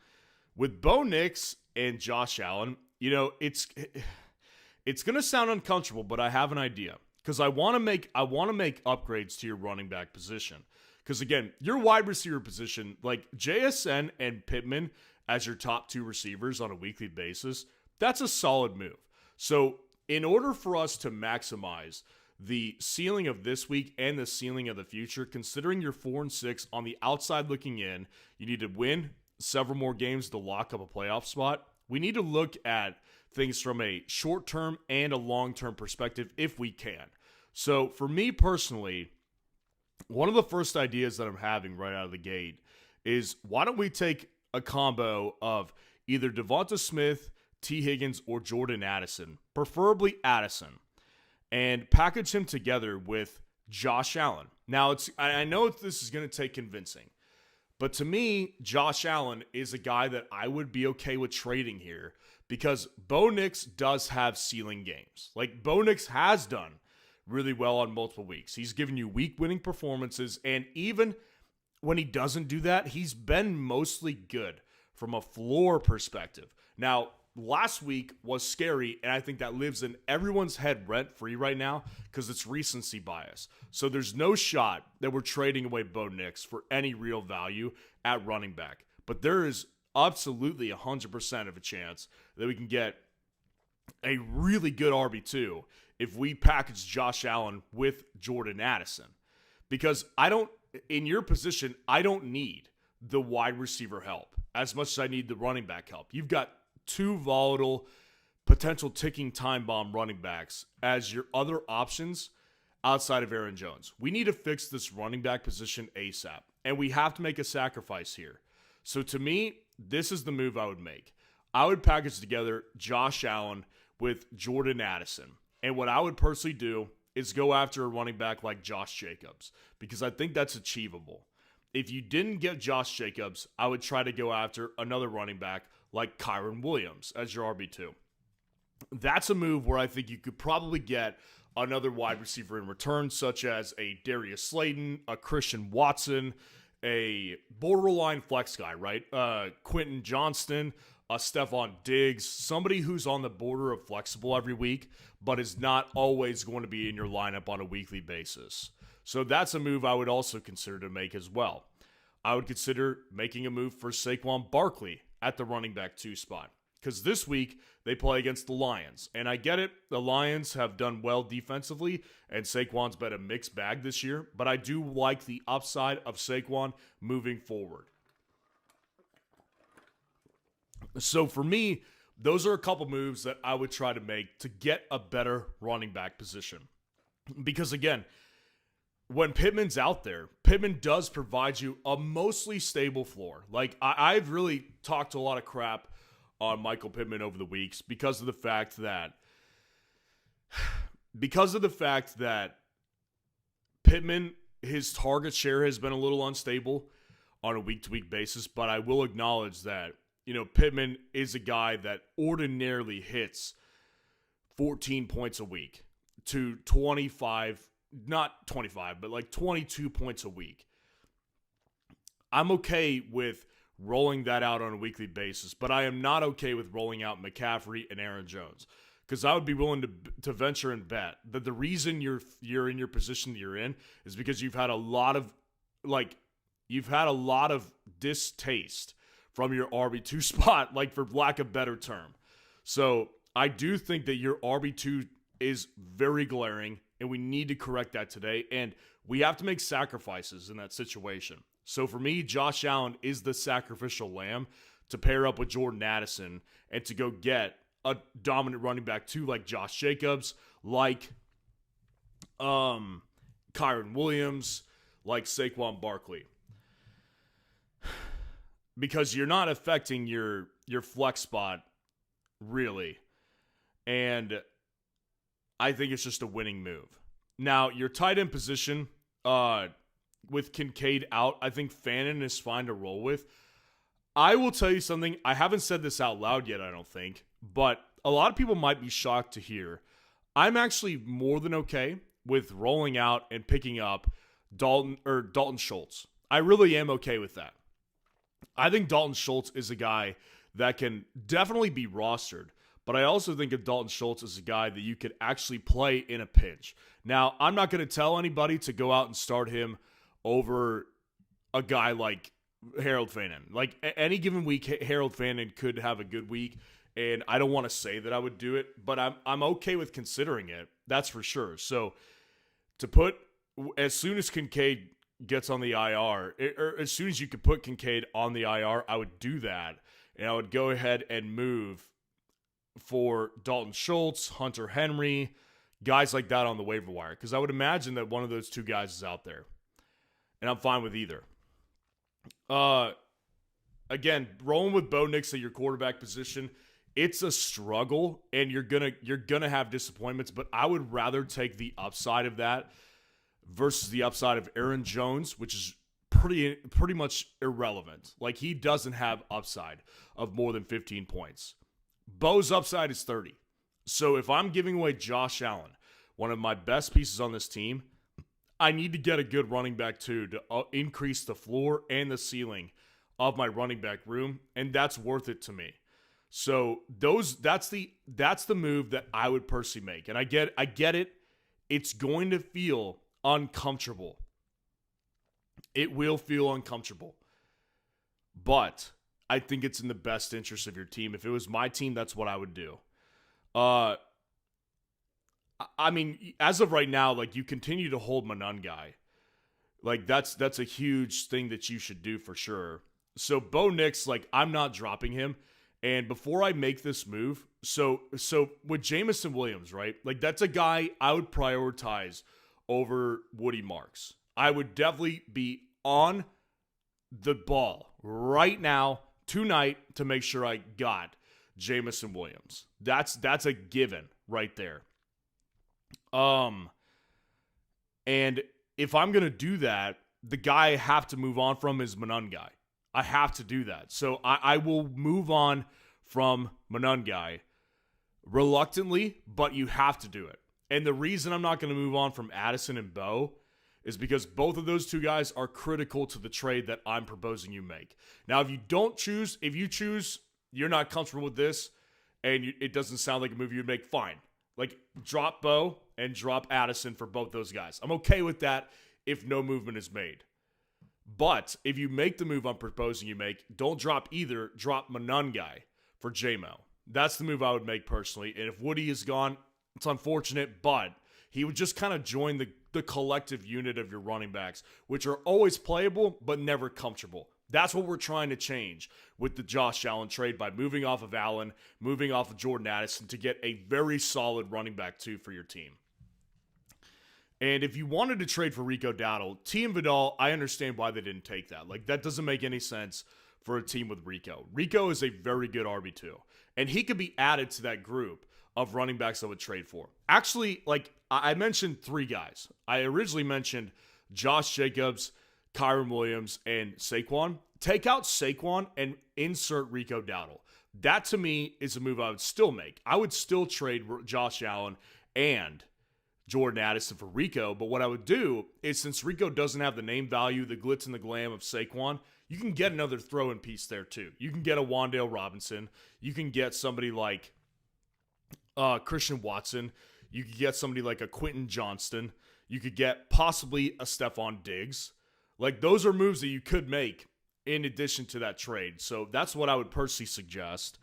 with Bo Nix and Josh Allen, you know, it's going to sound uncomfortable, but I have an idea. Because I want to make upgrades to your running back position. Because again, your wide receiver position, like JSN and Pittman as your top two receivers on a weekly basis, that's a solid move. So in order for us to maximize the ceiling of this week and the ceiling of the future, considering you're 4-6 on the outside looking in, you need to win several more games to lock up a playoff spot. We need to look at things from a short-term and a long-term perspective if we can. So for me personally, one of the first ideas that I'm having right out of the gate is why don't we take a combo of either Devonta Smith, T. Higgins, or Jordan Addison, preferably Addison, and package him together with Josh Allen. Now, I know this is going to take convincing, but to me, Josh Allen is a guy that I would be okay with trading here because Bo Nix does have ceiling games. Like, Bo Nix has done really well on multiple weeks. He's given you week-winning performances, and even when he doesn't do that, he's been mostly good from a floor perspective. Now, last week was scary, and I think that lives in everyone's head rent-free right now because it's recency bias. So there's no shot that we're trading away Bo Nix for any real value at running back. But there is absolutely 100% of a chance that we can get a really good RB2 if we package Josh Allen with Jordan Addison. Because in your position, I don't need the wide receiver help as much as I need the running back help. You've got two volatile, potential ticking time bomb running backs as your other options outside of Aaron Jones. We need to fix this running back position ASAP, and we have to make a sacrifice here. So to me, this is the move I would make. I would package together Josh Allen with Jordan Addison. And what I would personally do is go after a running back like Josh Jacobs because I think that's achievable. If you didn't get Josh Jacobs, I would try to go after another running back like Kyron Williams as your RB2. That's a move where I think you could probably get another wide receiver in return, such as a Darius Slayton, a Christian Watson, a borderline flex guy, right? Quentin Johnston, a Stephon Diggs, somebody who's on the border of flexible every week, but is not always going to be in your lineup on a weekly basis. So that's a move I would also consider to make as well. I would consider making a move for Saquon Barkley at the running back 2 spot. Because this week, they play against the Lions. And I get it, the Lions have done well defensively, and Saquon's been a mixed bag this year. But I do like the upside of Saquon moving forward. So for me, those are a couple moves that I would try to make to get a better running back position. Because again, when Pittman's out there, Pittman does provide you a mostly stable floor. Like, I've really talked a lot of crap on Michael Pittman over the weeks because of the fact that Pittman, his target share has been a little unstable on a week-to-week basis, but I will acknowledge that, Pittman is a guy that ordinarily hits 14 points a week to 25, not 25, but like 22 points a week. I'm okay with rolling that out on a weekly basis, but I am not okay with rolling out McCaffrey and Aaron Jones, because I would be willing to venture and bet that the reason you're in your position that you're in is because you've had a lot of distaste from your RB2 spot, like, for lack of a better term. So I do think that your RB2 is very glaring, and we need to correct that today, and we have to make sacrifices in that situation. So for me, Josh Allen is the sacrificial lamb to pair up with Jordan Addison and to go get a dominant running back too, like Josh Jacobs, like Kyron Williams, like Saquon Barkley. Because you're not affecting your flex spot, really. And I think it's just a winning move. Now, your tight end position, with Kincaid out, I think Fannin is fine to roll with. I will tell you something. I haven't said this out loud yet, I don't think. But a lot of people might be shocked to hear. I'm actually more than okay with rolling out and picking up Dalton Schultz. I really am okay with that. I think Dalton Schultz is a guy that can definitely be rostered, but I also think of Dalton Schultz as a guy that you could actually play in a pinch. Now, I'm not going to tell anybody to go out and start him over a guy like Harold Fannin. Like, any given week, Harold Fannin could have a good week, and I don't want to say that I would do it, but I'm okay with considering it. That's for sure. So, as soon as Kincaid gets on the IR, or as soon as you could put Kincaid on the IR, I would do that, and I would go ahead and move for Dalton Schultz, Hunter Henry, guys like that on the waiver wire, because I would imagine that one of those two guys is out there, and I'm fine with either. Again, rolling with Bo Nix at your quarterback position, it's a struggle, and you're gonna have disappointments, but I would rather take the upside of that versus the upside of Aaron Jones, which is pretty much irrelevant. Like, he doesn't have upside of more than 15 points. Bo's upside is 30. So if I'm giving away Josh Allen, one of my best pieces on this team, I need to get a good running back too to increase the floor and the ceiling of my running back room, and that's worth it to me. So that's the move that I would personally make. And I get it. It's going to feel uncomfortable. It will feel uncomfortable. But I think it's in the best interest of your team. If it was my team, that's what I would do. I mean, as of right now, like, you continue to hold Monangai. Like, that's a huge thing that you should do for sure. So Bo Nix, like, I'm not dropping him. And before I make this move, so with Jamison Williams, right? Like, that's a guy I would prioritize over Woody Marks. I would definitely be on the ball right now, tonight, to make sure I got Jamison Williams. That's a given right there. And if I'm going to do that, the guy I have to move on from is Monangai. I have to do that. So I will move on from Monangai reluctantly, but you have to do it. And the reason I'm not going to move on from Addison and Bo is because both of those two guys are critical to the trade that I'm proposing you make. Now, if you choose, you're not comfortable with this, and it doesn't sound like a move you'd make, fine. Like, drop Bo and drop Addison for both those guys. I'm okay with that if no movement is made. But if you make the move I'm proposing you make, don't drop either. Drop Monangai for JMO. That's the move I would make personally. And if Woody is gone, it's unfortunate, but he would just kind of join the collective unit of your running backs, which are always playable but never comfortable. That's what we're trying to change with the Josh Allen trade by moving off of Allen, moving off of Jordan Addison to get a very solid running back too for your team. And if you wanted to trade for Rico Dowdle, T and Vidal, I understand why they didn't take that. Like, that doesn't make any sense for a team with Rico. Rico is a very good RB2, and he could be added to that group of running backs I would trade for. Actually, like, I mentioned 3 guys. I originally mentioned Josh Jacobs, Kyron Williams, and Saquon. Take out Saquon and insert Rico Dowdle. That, to me, is a move I would still make. I would still trade Josh Allen and Jordan Addison for Rico, but what I would do is, since Rico doesn't have the name value, the glitz and the glam of Saquon, you can get another throw-in piece there too. You can get a Wan'Dale Robinson. You can get somebody like Christian Watson. You could get somebody like a Quentin Johnston. You could get possibly a Stephon Diggs. Like, those are moves that you could make in addition to that trade. So that's what I would personally suggest.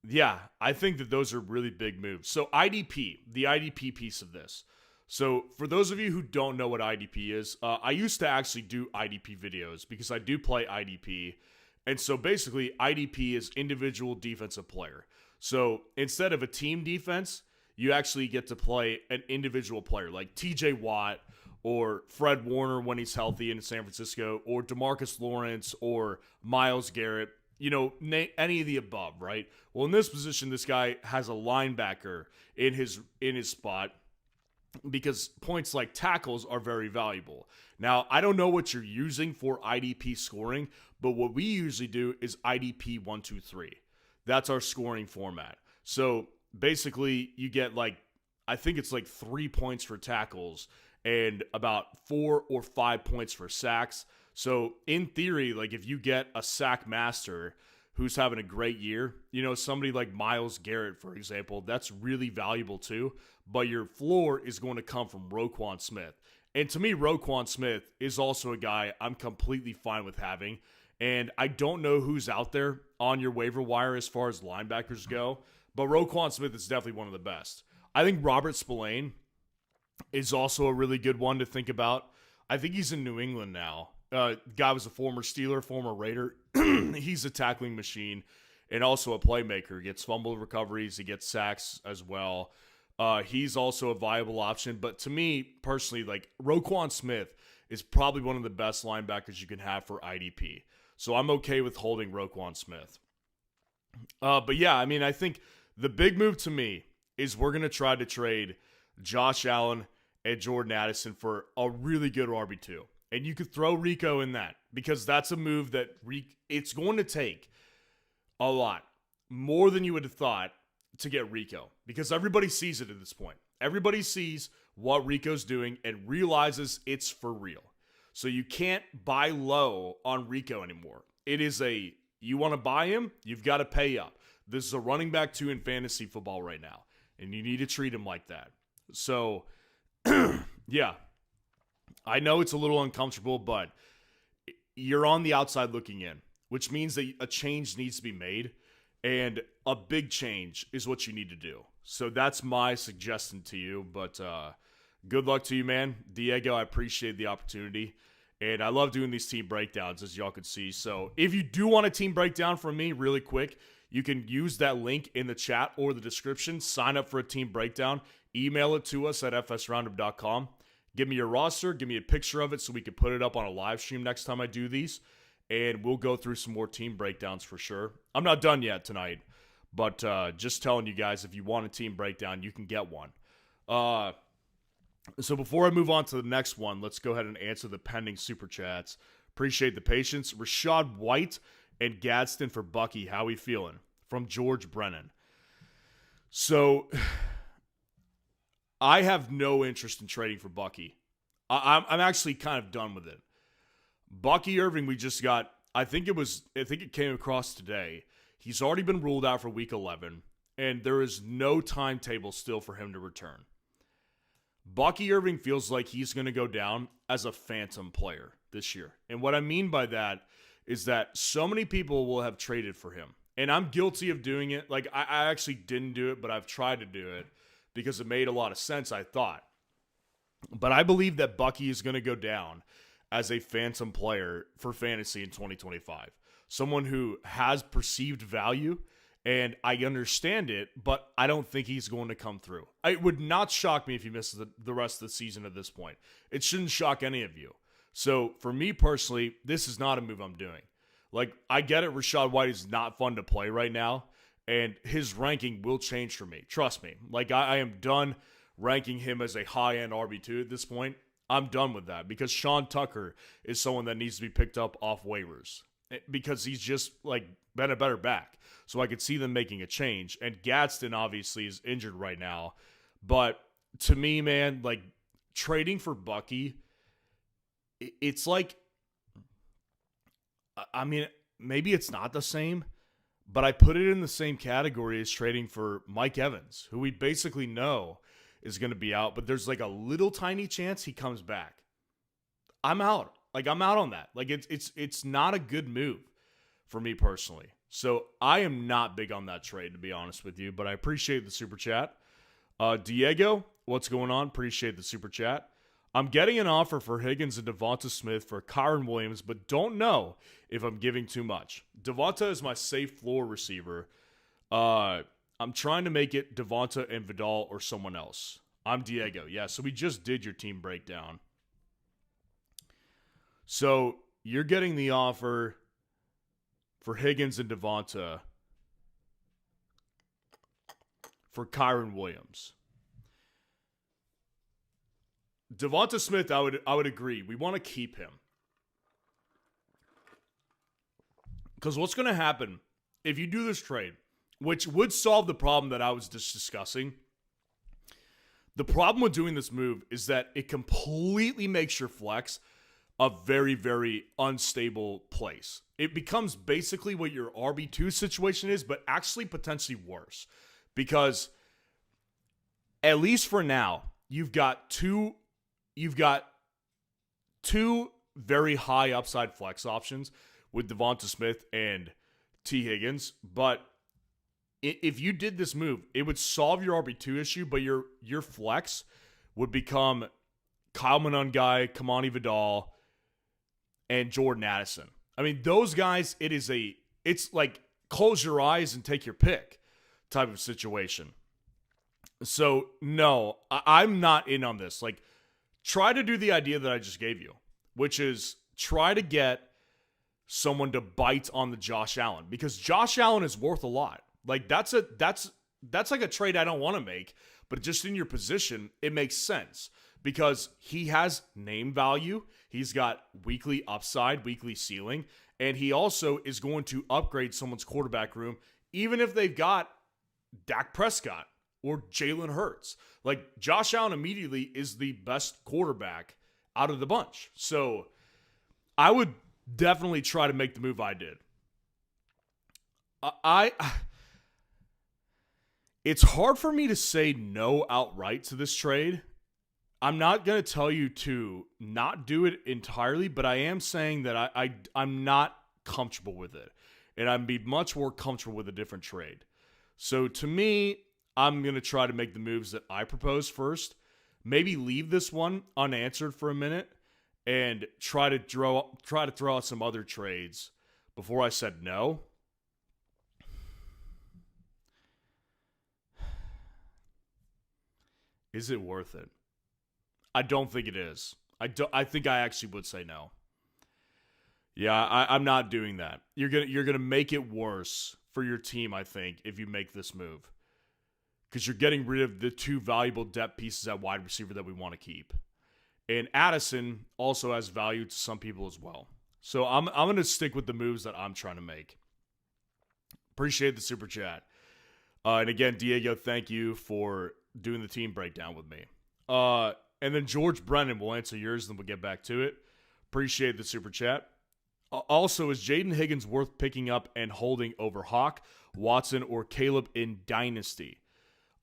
Yeah, I think that those are really big moves. So IDP, the IDP piece of this. So for those of you who don't know what IDP is, I used to actually do IDP videos because I do play IDP. And so basically IDP is individual defensive player. So instead of a team defense, you actually get to play an individual player like TJ Watt or Fred Warner when he's healthy in San Francisco, or DeMarcus Lawrence or Myles Garrett. You know, any of the above, right? Well, in this position, this guy has a linebacker in his spot because points like tackles are very valuable. Now, I don't know what you're using for IDP scoring, but what we usually do is IDP 1, 2, 3. That's our scoring format. So basically, you get I think it's 3 points for tackles and about 4 or 5 points for sacks. So in theory, if you get a sack master who's having a great year, somebody like Myles Garrett, for example, that's really valuable too. But your floor is going to come from Roquan Smith. And to me, Roquan Smith is also a guy I'm completely fine with having. And I don't know who's out there on your waiver wire as far as linebackers go, but Roquan Smith is definitely one of the best. I think Robert Spillane is also a really good one to think about. I think he's in New England now. Guy was a former Steeler, former Raider. He's a tackling machine and also a playmaker. He gets fumble recoveries. He gets sacks as well. He's also a viable option. But to me, personally, Roquan Smith is probably one of the best linebackers you can have for IDP. So I'm okay with holding Roquan Smith. But yeah, I mean, I think the big move to me is we're going to try to trade Josh Allen and Jordan Addison for a really good RB2. And you could throw Rico in that because that's a move that it's going to take a lot more than you would have thought to get Rico, because everybody sees it at this point. Everybody sees what Rico's doing and realizes it's for real. So you can't buy low on Rico anymore. It is you want to buy him, you've got to pay up. This is a running back 2 in fantasy football right now, and you need to treat him like that. So, yeah. I know it's a little uncomfortable, but you're on the outside looking in, which means that a change needs to be made, and a big change is what you need to do. So that's my suggestion to you, but good luck to you, man. Diego, I appreciate the opportunity, and I love doing these team breakdowns, as y'all can see. So if you do want a team breakdown from me really quick, you can use that link in the chat or the description. Sign up for a team breakdown. Email it to us at fsroundup.com. Give me your roster, give me a picture of it so we can put it up on a live stream next time I do these, and we'll go through some more team breakdowns for sure. I'm not done yet tonight, but just telling you guys, if you want a team breakdown, you can get one. So before I move on to the next one, let's go ahead and answer the pending super chats. Appreciate the patience. Rashad White and Gadsden for Bucky. How we feeling? From George Brennan. So I have no interest in trading for Bucky. I'm actually kind of done with it. Bucky Irving, we just got, I think it came across today. He's already been ruled out for week 11, and there is no timetable still for him to return. Bucky Irving feels like he's going to go down as a phantom player this year. And what I mean by that is that so many people will have traded for him. And I'm guilty of doing it. I actually didn't do it, but I've tried to do it because it made a lot of sense, I thought. But I believe that Bucky is going to go down as a phantom player for fantasy in 2025. Someone who has perceived value And I understand it, but I don't think he's going to come through. It would not shock me if he misses the rest of the season at this point. It shouldn't shock any of you. So for me personally, this is not a move I'm doing. Like, I get it, Rachaad White is not fun to play right now, and his ranking will change for me. Trust me. Like, I am done ranking him as a high-end RB2 at this point. I'm done with that because Sean Tucker is someone that needs to be picked up off waivers because he's just, like, been a better back. So I could see them making a change. And Gadsden obviously is injured right now. But to me, man, like, trading for Bucky, it's like, I mean, maybe it's not the same, but I put it in the same category as trading for Mike Evans, who we basically know is going to be out, but there's like a little tiny chance he comes back. I'm out. Like, I'm out on that. Like, it's not a good move for me personally. So I am not big on that trade, to be honest with you, but I appreciate the super chat. Diego, what's going on? Appreciate the super chat. I'm getting an offer for Higgins and Devonta Smith for Kyren Williams, but don't know if I'm giving too much. Devonta is my safe floor receiver. I'm trying to make it Devonta and Vidal or someone else. I'm Diego. Yeah, so we just did your team breakdown. So you're getting the offer for Higgins and Devonta for Kyren Williams. Devonta Smith, I would agree. We want to keep him. Because what's going to happen if you do this trade, which would solve the problem that I was just discussing. The problem with doing this move is that it completely makes your flex a very, very unstable place. It becomes basically what your RB2 situation is, but actually potentially worse. Because at least for now, you've got two very high upside flex options with Devonta Smith and T. Higgins. But if you did this move, it would solve your RB2 issue, but your flex would become Kyle Monangai, Kamani Vidal, and Jordan Addison. I mean, those guys, it's like close your eyes and take your pick type of situation. So, no, I'm not in on this. Like, try to do the idea that I just gave you, which is try to get someone to bite on the Josh Allen, because Josh Allen is worth a lot. Like, that's like a trade I don't want to make, but just in your position, it makes sense because he has name value. He's got weekly upside, weekly ceiling, and he also is going to upgrade someone's quarterback room, even if they've got Dak Prescott or Jalen Hurts. Like, Josh Allen immediately is the best quarterback out of the bunch. So I would definitely try to make the move I did. It's hard for me to say no outright to this trade. I'm not going to tell you to not do it entirely, but I am saying that I'm not comfortable with it. And I'd be much more comfortable with a different trade. So to me, I'm going to try to make the moves that I propose first. Maybe leave this one unanswered for a minute and try to throw out some other trades before I said no. Is it worth it? I don't think it is. I think I actually would say no. Yeah, I'm not doing that. You're gonna make it worse for your team, I think, if you make this move. Because you're getting rid of the two valuable depth pieces at wide receiver that we want to keep. And Addison also has value to some people as well. So I'm going to stick with the moves that I'm trying to make. Appreciate the super chat. And again, Diego, thank you for doing the team breakdown with me. And then George Brennan will answer yours, and then we'll get back to it. Appreciate the super chat. Also, is Jaden Higgins worth picking up and holding over Hawk, Watson, or Caleb in Dynasty?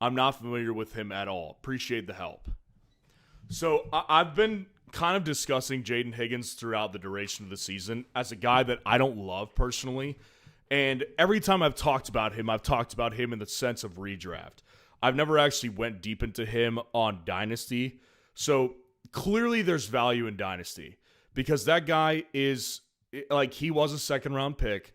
I'm not familiar with him at all. Appreciate the help. So I've been kind of discussing Jaden Higgins throughout the duration of the season as a guy that I don't love personally. And every time I've talked about him in the sense of redraft. I've never actually went deep into him on Dynasty. So clearly there's value in Dynasty because that guy is like, he was a second round pick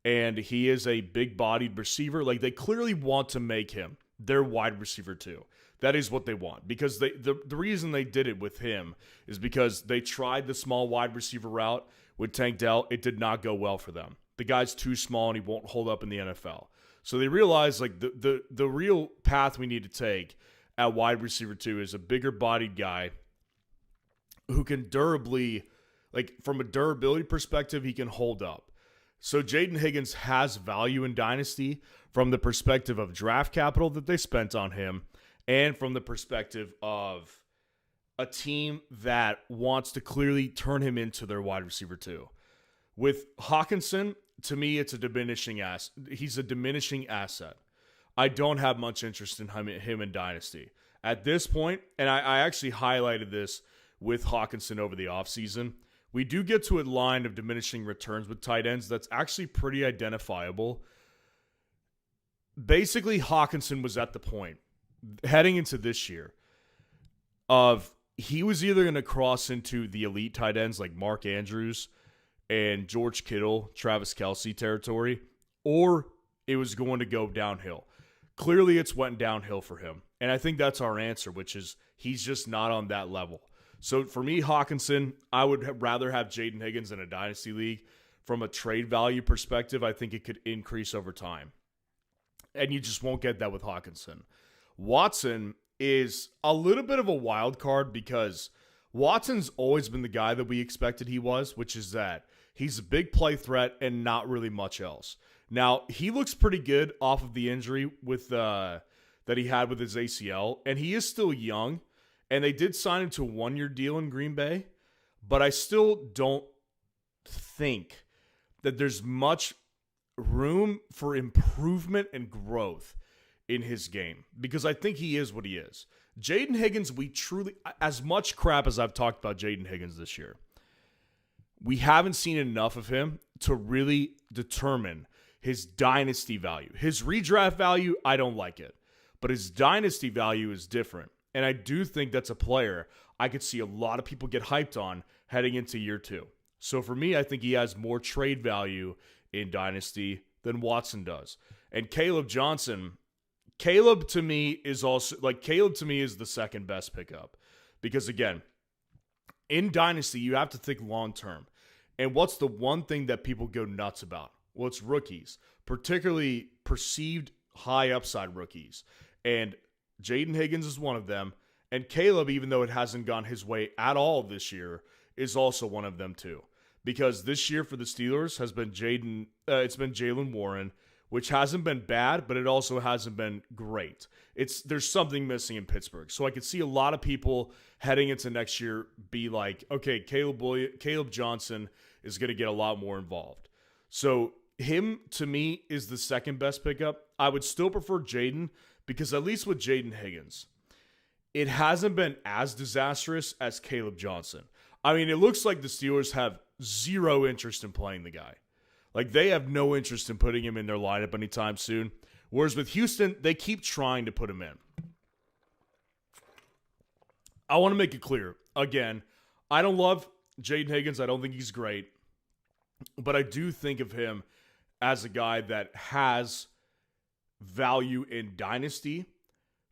and he is a big-bodied receiver. Like, they clearly want to make him their wide receiver too. That is what they want, because the reason they did it with him is because they tried the small wide receiver route with Tank Dell. It did not go well for them. The guy's too small and he won't hold up in the NFL. So they realized like the real path we need to take at wide receiver 2 is a bigger bodied guy who can durably, like from a durability perspective, he can hold up. So Jaden Higgins has value in Dynasty from the perspective of draft capital that they spent on him, and from the perspective of a team that wants to clearly turn him into their wide receiver 2. With Hockenson, to me, it's a diminishing asset. He's a diminishing asset. I don't have much interest in him in Dynasty. At this point, and I actually highlighted this with Hockenson over the offseason, we do get to a line of diminishing returns with tight ends that's actually pretty identifiable. Basically, Hockenson was at the point, heading into this year, of he was either going to cross into the elite tight ends like Mark Andrews and George Kittle, Travis Kelce territory, or it was going to go downhill. Clearly, it's went downhill for him. And I think that's our answer, which is he's just not on that level. So for me, Hockenson, I would rather have Jaden Higgins in a Dynasty league. From a trade value perspective, I think it could increase over time. And you just won't get that with Hockenson. Watson is a little bit of a wild card because Watson's always been the guy that we expected he was, which is that he's a big play threat and not really much else. Now, he looks pretty good off of the injury with that he had with his ACL, and he is still young, and they did sign him to a 1-year deal in Green Bay, but I still don't think that there's much room for improvement and growth in his game, because I think he is what he is. Jaden Higgins, we truly, as much crap as I've talked about Jaden Higgins this year, we haven't seen enough of him to really determine his dynasty value. His redraft value, I don't like it, but his dynasty value is different. And I do think that's a player I could see a lot of people get hyped on heading into year 2. So for me, I think he has more trade value in dynasty than Watson does. And Caleb Johnson, Caleb to me is the second best pickup, because again, in dynasty, you have to think long term. And what's the one thing that people go nuts about? Well, it's rookies, particularly perceived high upside rookies. And Jaden Higgins is one of them. And Caleb, even though it hasn't gone his way at all this year, is also one of them too. Because this year for the Steelers has been Jaylen Warren, which hasn't been bad, but it also hasn't been great. There's something missing in Pittsburgh. So I could see a lot of people heading into next year be like, okay, Caleb Johnson is going to get a lot more involved. So him, to me, is the second best pickup. I would still prefer Jaden, because at least with Jaden Higgins, it hasn't been as disastrous as Caleb Johnson. I mean, it looks like the Steelers have zero interest in playing the guy. Like, they have no interest in putting him in their lineup anytime soon. Whereas with Houston, they keep trying to put him in. I want to make it clear. Again, I don't love Jaden Higgins. I don't think he's great. But I do think of him as a guy that has value in Dynasty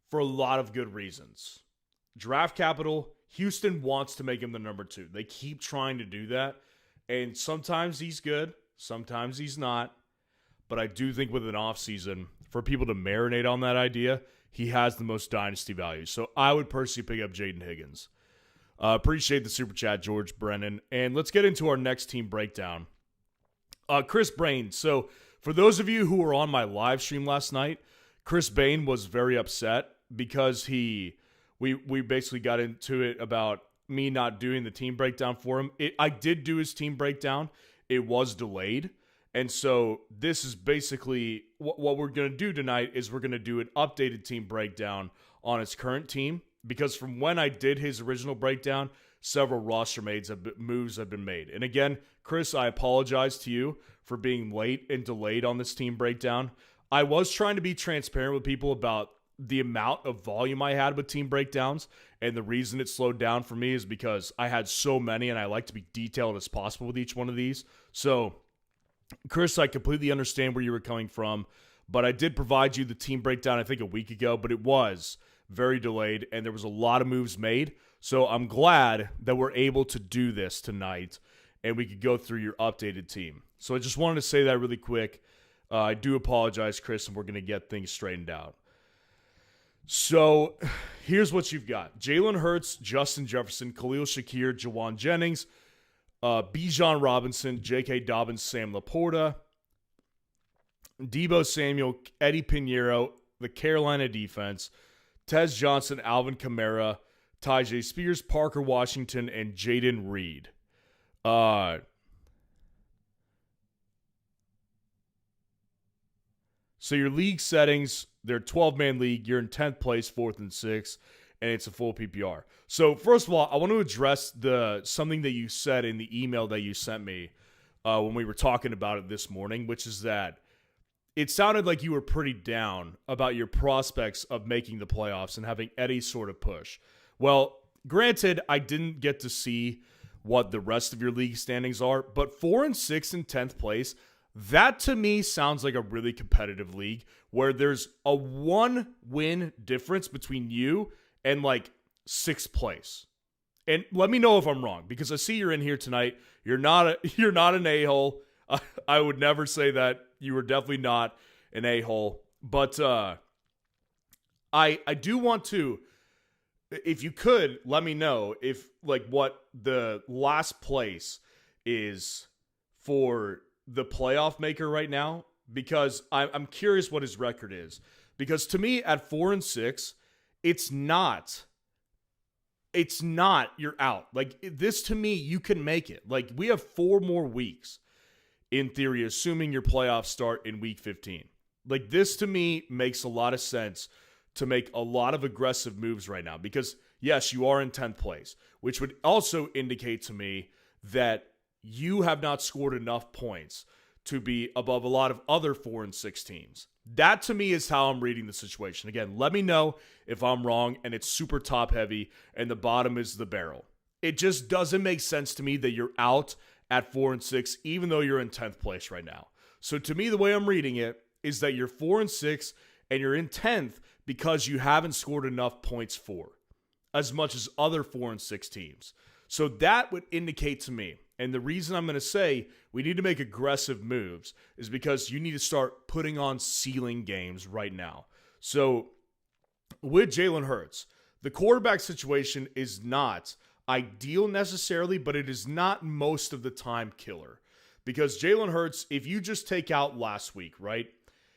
for a lot of good reasons. Draft capital, Houston wants to make him the number 2. They keep trying to do that. And sometimes he's good. Sometimes he's not. But I do think with an offseason, for people to marinate on that idea, he has the most dynasty value. So I would personally pick up Jaden Higgins. Appreciate the super chat, George Brennan. And let's get into our next team breakdown. Chris Bane. So for those of you who were on my live stream last night, Chris Bane was very upset because we basically got into it about me not doing the team breakdown for him. I did do his team breakdown. It was delayed. And so this is basically what we're going to do tonight is we're going to do an updated team breakdown on his current team, because from when I did his original breakdown, several roster moves have been made. And again, Chris, I apologize to you for being late and delayed on this team breakdown. I was trying to be transparent with people about the amount of volume I had with team breakdowns, and the reason it slowed down for me is because I had so many and I like to be detailed as possible with each one of these. So Chris, I completely understand where you were coming from, but I did provide you the team breakdown, I think, a week ago, but it was very delayed, and there was a lot of moves made. So I'm glad that we're able to do this tonight, and we could go through your updated team. So I just wanted to say that really quick. I do apologize, Chris, and we're going to get things straightened out. So here's what you've got. Jalen Hurts, Justin Jefferson, Khalil Shakir, Jawan Jennings, Bijan Robinson, J.K. Dobbins, Sam Laporta, Deebo Samuel, Eddie Pinheiro, the Carolina defense, Tez Johnson, Alvin Kamara, Tyjae Spears, Parker Washington, and Jaden Reed. So your league settings, they're a 12-man league. You're in 10th place, 4th and 6th, and it's a full PPR. So first of all, I want to address something that you said in the email that you sent me when we were talking about it this morning, which is that it sounded like you were pretty down about your prospects of making the playoffs and having any sort of push. Well, granted, I didn't get to see what the rest of your league standings are, but 4 and 6 in 10th place, that to me sounds like a really competitive league where there's a 1-win difference between you and like 6th place. And let me know if I'm wrong, because I see you're in here tonight. You're not an a-hole. I would never say that. You were definitely not an a-hole. But I do want to, if you could, let me know if like what the last place is for the playoff maker right now, because I'm curious what his record is. Because to me, at 4 and 6, it's not you're out. Like this to me, you can make it. Like we have 4 more weeks in theory, assuming your playoffs start in week 15. Like this to me makes a lot of sense to make a lot of aggressive moves right now, because yes, you are in 10th place, which would also indicate to me that you have not scored enough points to be above a lot of other 4 and 6 teams. That to me is how I'm reading the situation. Again, let me know if I'm wrong and it's super top heavy and the bottom is the barrel. It just doesn't make sense to me that you're out at 4 and 6, even though you're in 10th place right now. So to me, the way I'm reading it is that you're 4 and 6 and you're in 10th because you haven't scored enough points for as much as other 4 and 6 teams. So that would indicate to me, and the reason I'm going to say we need to make aggressive moves is because you need to start putting on ceiling games right now. So with Jalen Hurts, the quarterback situation is not ideal necessarily, but it is not most of the time killer. Because Jalen Hurts, if you just take out last week, right,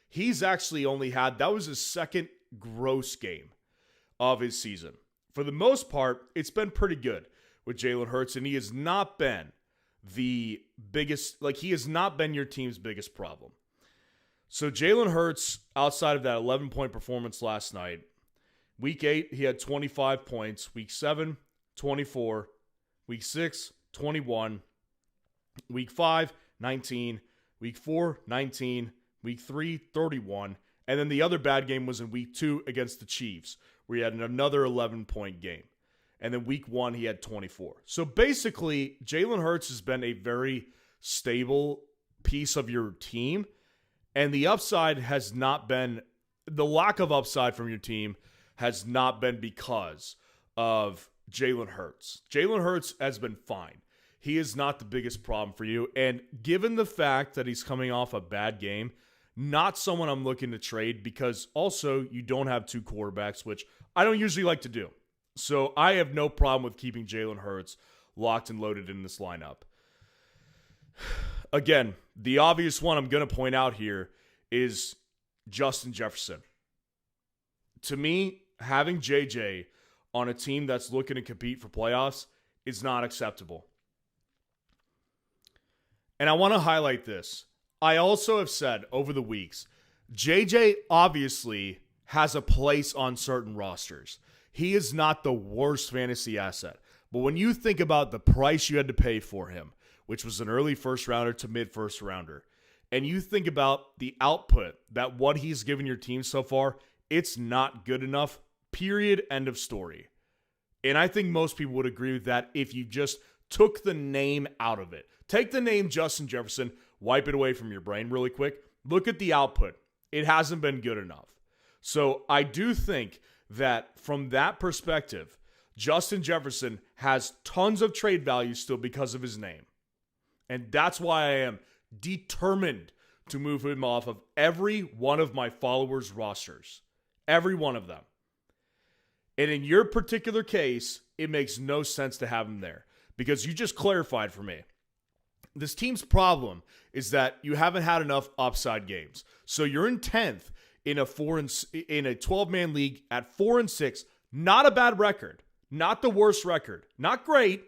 he's actually only had, that was his second gross game of his season. For the most part, it's been pretty good with Jalen Hurts, and he has not been the biggest, like he has not been your team's biggest problem. So Jalen Hurts, outside of that 11-point performance last night, week 8, he had 25 points. Week 7, 24. Week 6, 21. Week 5, 19. Week 4, 19. Week 3, 31. And then the other bad game was in week 2 against the Chiefs, where he had another 11-point game. And then week 1, he had 24. So basically, Jalen Hurts has been a very stable piece of your team. And the upside has not been, the lack of upside from your team has not been because of Jalen Hurts. Jalen Hurts has been fine. He is not the biggest problem for you. And given the fact that he's coming off a bad game, not someone I'm looking to trade, because also you don't have 2 quarterbacks, which I don't usually like to do. So I have no problem with keeping Jalen Hurts locked and loaded in this lineup. Again, the obvious one I'm going to point out here is Justin Jefferson. To me, having JJ on a team that's looking to compete for playoffs is not acceptable. And I want to highlight this. I also have said over the weeks, JJ obviously has a place on certain rosters. He is not the worst fantasy asset. But when you think about the price you had to pay for him, which was an early first rounder to mid first rounder, and you think about the output that what he's given your team so far, it's not good enough, period, end of story. And I think most people would agree with that if you just took the name out of it. Take the name Justin Jefferson, wipe it away from your brain really quick. Look at the output. It hasn't been good enough. So I do think that from that perspective, Justin Jefferson has tons of trade value still because of his name. And that's why I am determined to move him off of every one of my followers' rosters. Every one of them. And in your particular case, it makes no sense to have him there because you just clarified for me. This team's problem is that you haven't had enough upside games. So you're in 10th in a 12-man league at 4-6. Not a bad record. Not the worst record. Not great,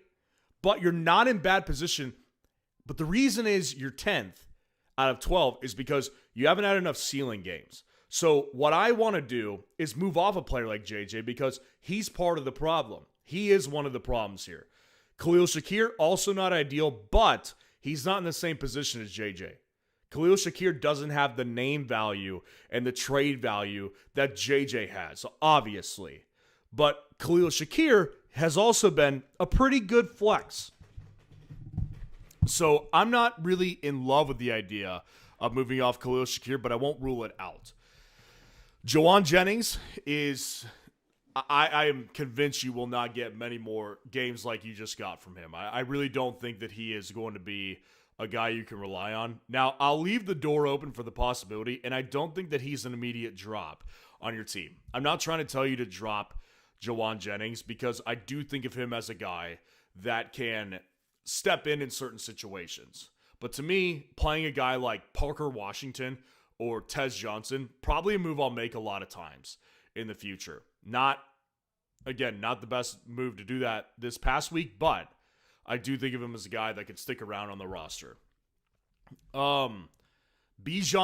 but you're not in bad position. But the reason is you're 10th out of 12 is because you haven't had enough ceiling games. So what I want to do is move off a player like JJ because he's part of the problem. He is one of the problems here. Khalil Shakir, also not ideal, but he's not in the same position as JJ. Khalil Shakir doesn't have the name value and the trade value that JJ has, obviously. But Khalil Shakir has also been a pretty good flex. So I'm not really in love with the idea of moving off Khalil Shakir, but I won't rule it out. Jawan Jennings is, I am convinced you will not get many more games like you just got from him. I really don't think that he is going to be a guy you can rely on. Now, I'll leave the door open for the possibility, and I don't think that he's an immediate drop on your team. I'm not trying to tell you to drop Jawan Jennings because I do think of him as a guy that can step in certain situations. But to me, playing a guy like Parker Washington or Tez Johnson, probably a move I'll make a lot of times in the future. Not the best move to do that this past week, but I do think of him as a guy that could stick around on the roster. Bijan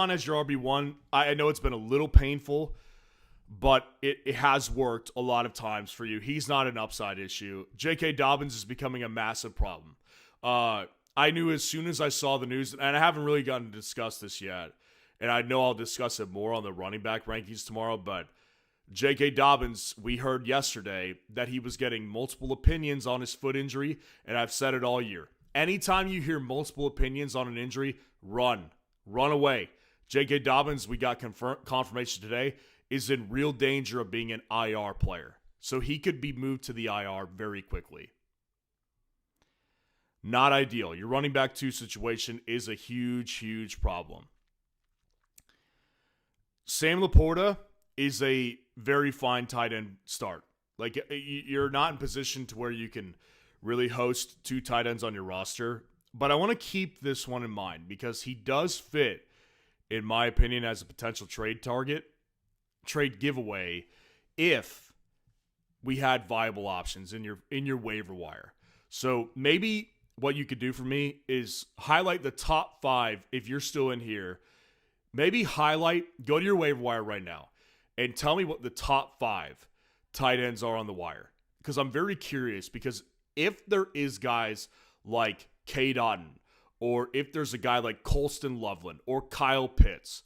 as your RB1, I know it's been a little painful, but it has worked a lot of times for you. He's not an upside issue. J.K. Dobbins is becoming a massive problem. I knew as soon as I saw the news, and I haven't really gotten to discuss this yet, and I know I'll discuss it more on the running back rankings tomorrow, but J.K. Dobbins, we heard yesterday that he was getting multiple opinions on his foot injury, and I've said it all year. Anytime you hear multiple opinions on an injury, run away. J.K. Dobbins, we got confirmation today, is in real danger of being an IR player. So he could be moved to the IR very quickly. Not ideal. Your running back 2 situation is a huge, huge problem. Sam Laporta is a very fine tight end start. Like, you're not in position to where you can really host 2 tight ends on your roster. But I want to keep this one in mind because he does fit, in my opinion, as a potential trade target, trade giveaway, if we had viable options in your waiver wire. So maybe what you could do for me is highlight the top 5 if you're still in here. Maybe go to your waiver wire right now and tell me what the top 5 tight ends are on the wire. Because I'm very curious, because if there is guys like Cade Otton, or if there's a guy like Colston Loveland or Kyle Pitts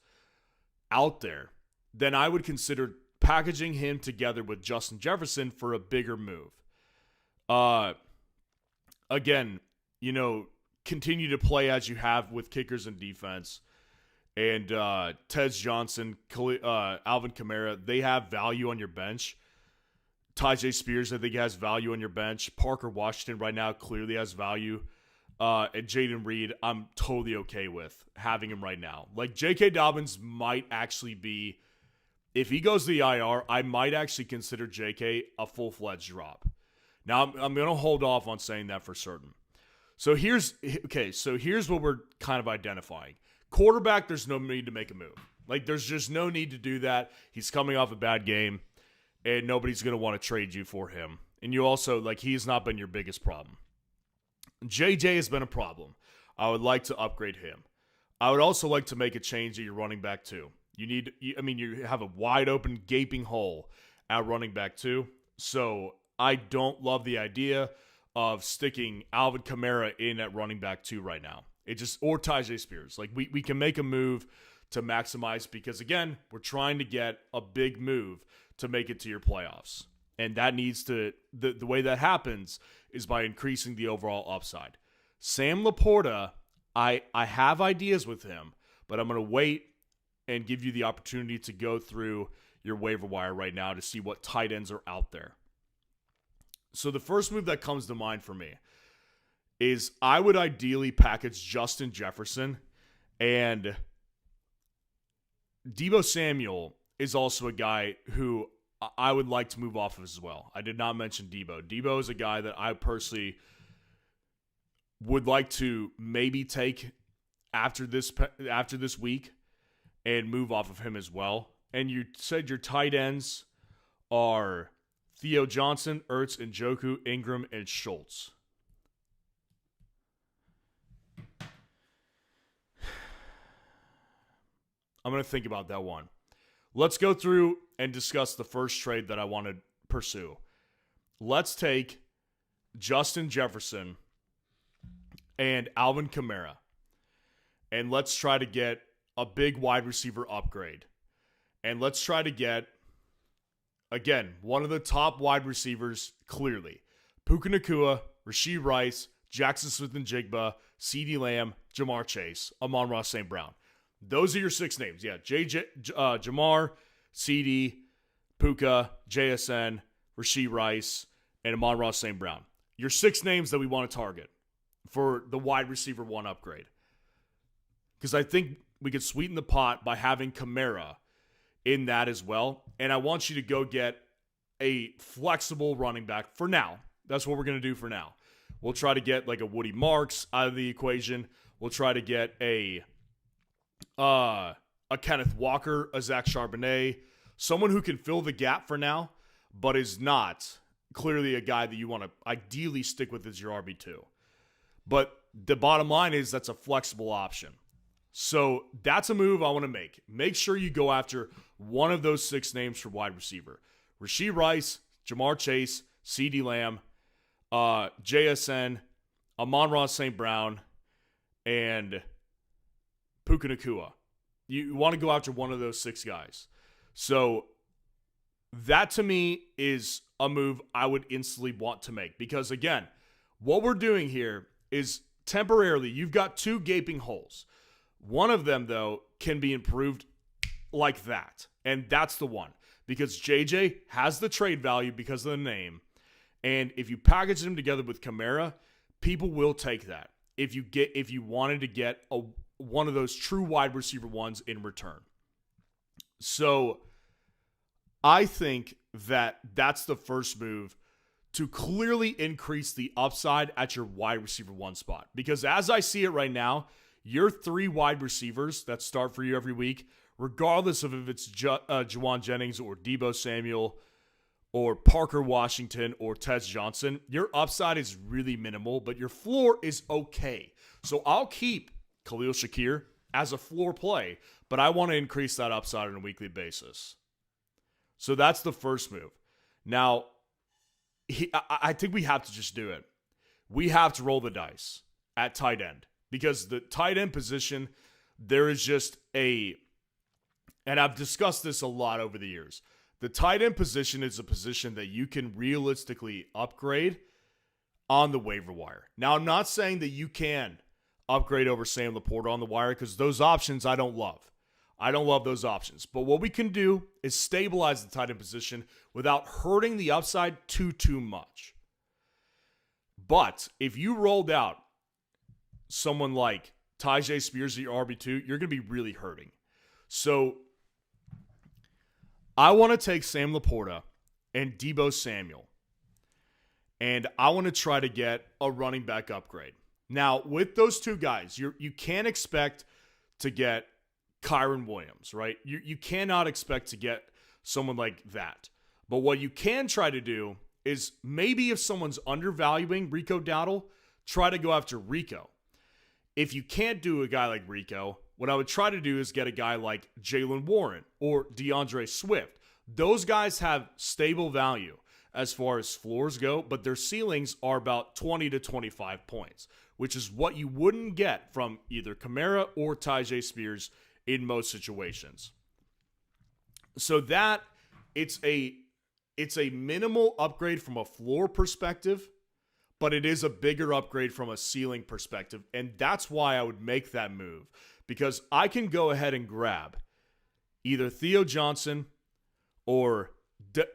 out there, then I would consider packaging him together with Justin Jefferson for a bigger move. Again, continue to play as you have with kickers and defense. And Tez Johnson, Alvin Kamara, they have value on your bench. Tyjae Spears, I think, has value on your bench. Parker Washington right now clearly has value. And Jaden Reed, I'm totally okay with having him right now. Like, J.K. Dobbins might actually be, if he goes to the IR, I might actually consider J.K. a full-fledged drop. Now, I'm going to hold off on saying that for certain. So here's what we're kind of identifying. Quarterback, there's no need to make a move. Like, there's just no need to do that. He's coming off a bad game, and nobody's going to want to trade you for him. And you also, he's not been your biggest problem. JJ has been a problem. I would like to upgrade him. I would also like to make a change at your running back too. You have a wide open, gaping hole at running back too. So I don't love the idea of sticking Alvin Kamara in at running back 2 right now. Or Tyjae Spears. We can make a move to maximize, because again, we're trying to get a big move to make it to your playoffs. And that needs to, the way that happens is by increasing the overall upside. Sam Laporta, I have ideas with him, but I'm going to wait and give you the opportunity to go through your waiver wire right now to see what tight ends are out there. So the first move that comes to mind for me is I would ideally package Justin Jefferson, and Deebo Samuel is also a guy who I would like to move off of as well. I did not mention Deebo. Deebo is a guy that I personally would like to maybe take after this week and move off of him as well. And you said your tight ends are Theo Johnson, Ertz, Njoku, Ingram, and Schultz. I'm going to think about that one. Let's go through and discuss the first trade that I want to pursue. Let's take Justin Jefferson and Alvin Kamara, and let's try to get a big wide receiver upgrade. And let's try to get, again, one of the top wide receivers, clearly. Puka Nacua, Rashee Rice, Jackson Smith-Njigba, CeeDee Lamb, Jamar Chase, Amon-Ra St. Brown. Those are your 6 names. Yeah, Jamar, CeeDee, Puka, JSN, Rashee Rice, and Amon-Ra St. Brown. Your 6 names that we want to target for the wide receiver 1 upgrade. Because I think we could sweeten the pot by having Kamara in that as well. And I want you to go get a flexible running back for now. That's what we're going to do for now. We'll try to get like a Woody Marks out of the equation. We'll try to get a Kenneth Walker, a Zach Charbonnet, someone who can fill the gap for now, but is not clearly a guy that you want to ideally stick with as your RB2. But the bottom line is that's a flexible option. So that's a move I want to make. Make sure you go after one of those 6 names for wide receiver. Rashee Rice, Jamar Chase, CeeDee Lamb, JSN, Amon-Ra St. Brown, and Puka Nacua. You want to go after one of those 6 guys. So that to me is a move I would instantly want to make. Because again, what we're doing here is temporarily you've got 2 gaping holes. One of them, though, can be improved like that. And that's the one. Because JJ has the trade value because of the name. And if you package them together with Kamara, people will take that. If you wanted to get one of those true wide receiver ones in return. So I think that that's the first move to clearly increase the upside at your wide receiver 1 spot. Because as I see it right now, your 3 wide receivers that start for you every week, regardless of if it's Juwan Jennings or Deebo Samuel or Parker Washington or Tez Johnson, your upside is really minimal, but your floor is okay. So I'll keep Khalil Shakir as a floor play, but I want to increase that upside on a weekly basis. So that's the first move. Now, I think we have to just do it. We have to roll the dice at tight end because the tight end position, there is just and I've discussed this a lot over the years. The tight end position is a position that you can realistically upgrade on the waiver wire. Now, I'm not saying that you can upgrade over Sam Laporta on the wire because those options I don't love. I don't love those options. But what we can do is stabilize the tight end position without hurting the upside too much. But if you rolled out someone like Tyjae Spears at your RB2, you're going to be really hurting. So I want to take Sam Laporta and Deebo Samuel, and I want to try to get a running back upgrade. Now, with those 2 guys, you can't expect to get Kyron Williams, right? You cannot expect to get someone like that. But what you can try to do is maybe if someone's undervaluing Rico Dowdle, try to go after Rico. If you can't do a guy like Rico, what I would try to do is get a guy like Jaylen Warren or DeAndre Swift. Those guys have stable value as far as floors go, but their ceilings are about 20 to 25 points, which is what you wouldn't get from either Kamara or Tyjae Spears in most situations. So that it's a minimal upgrade from a floor perspective, but it is a bigger upgrade from a ceiling perspective. And that's why I would make that move, because I can go ahead and grab either Theo Johnson or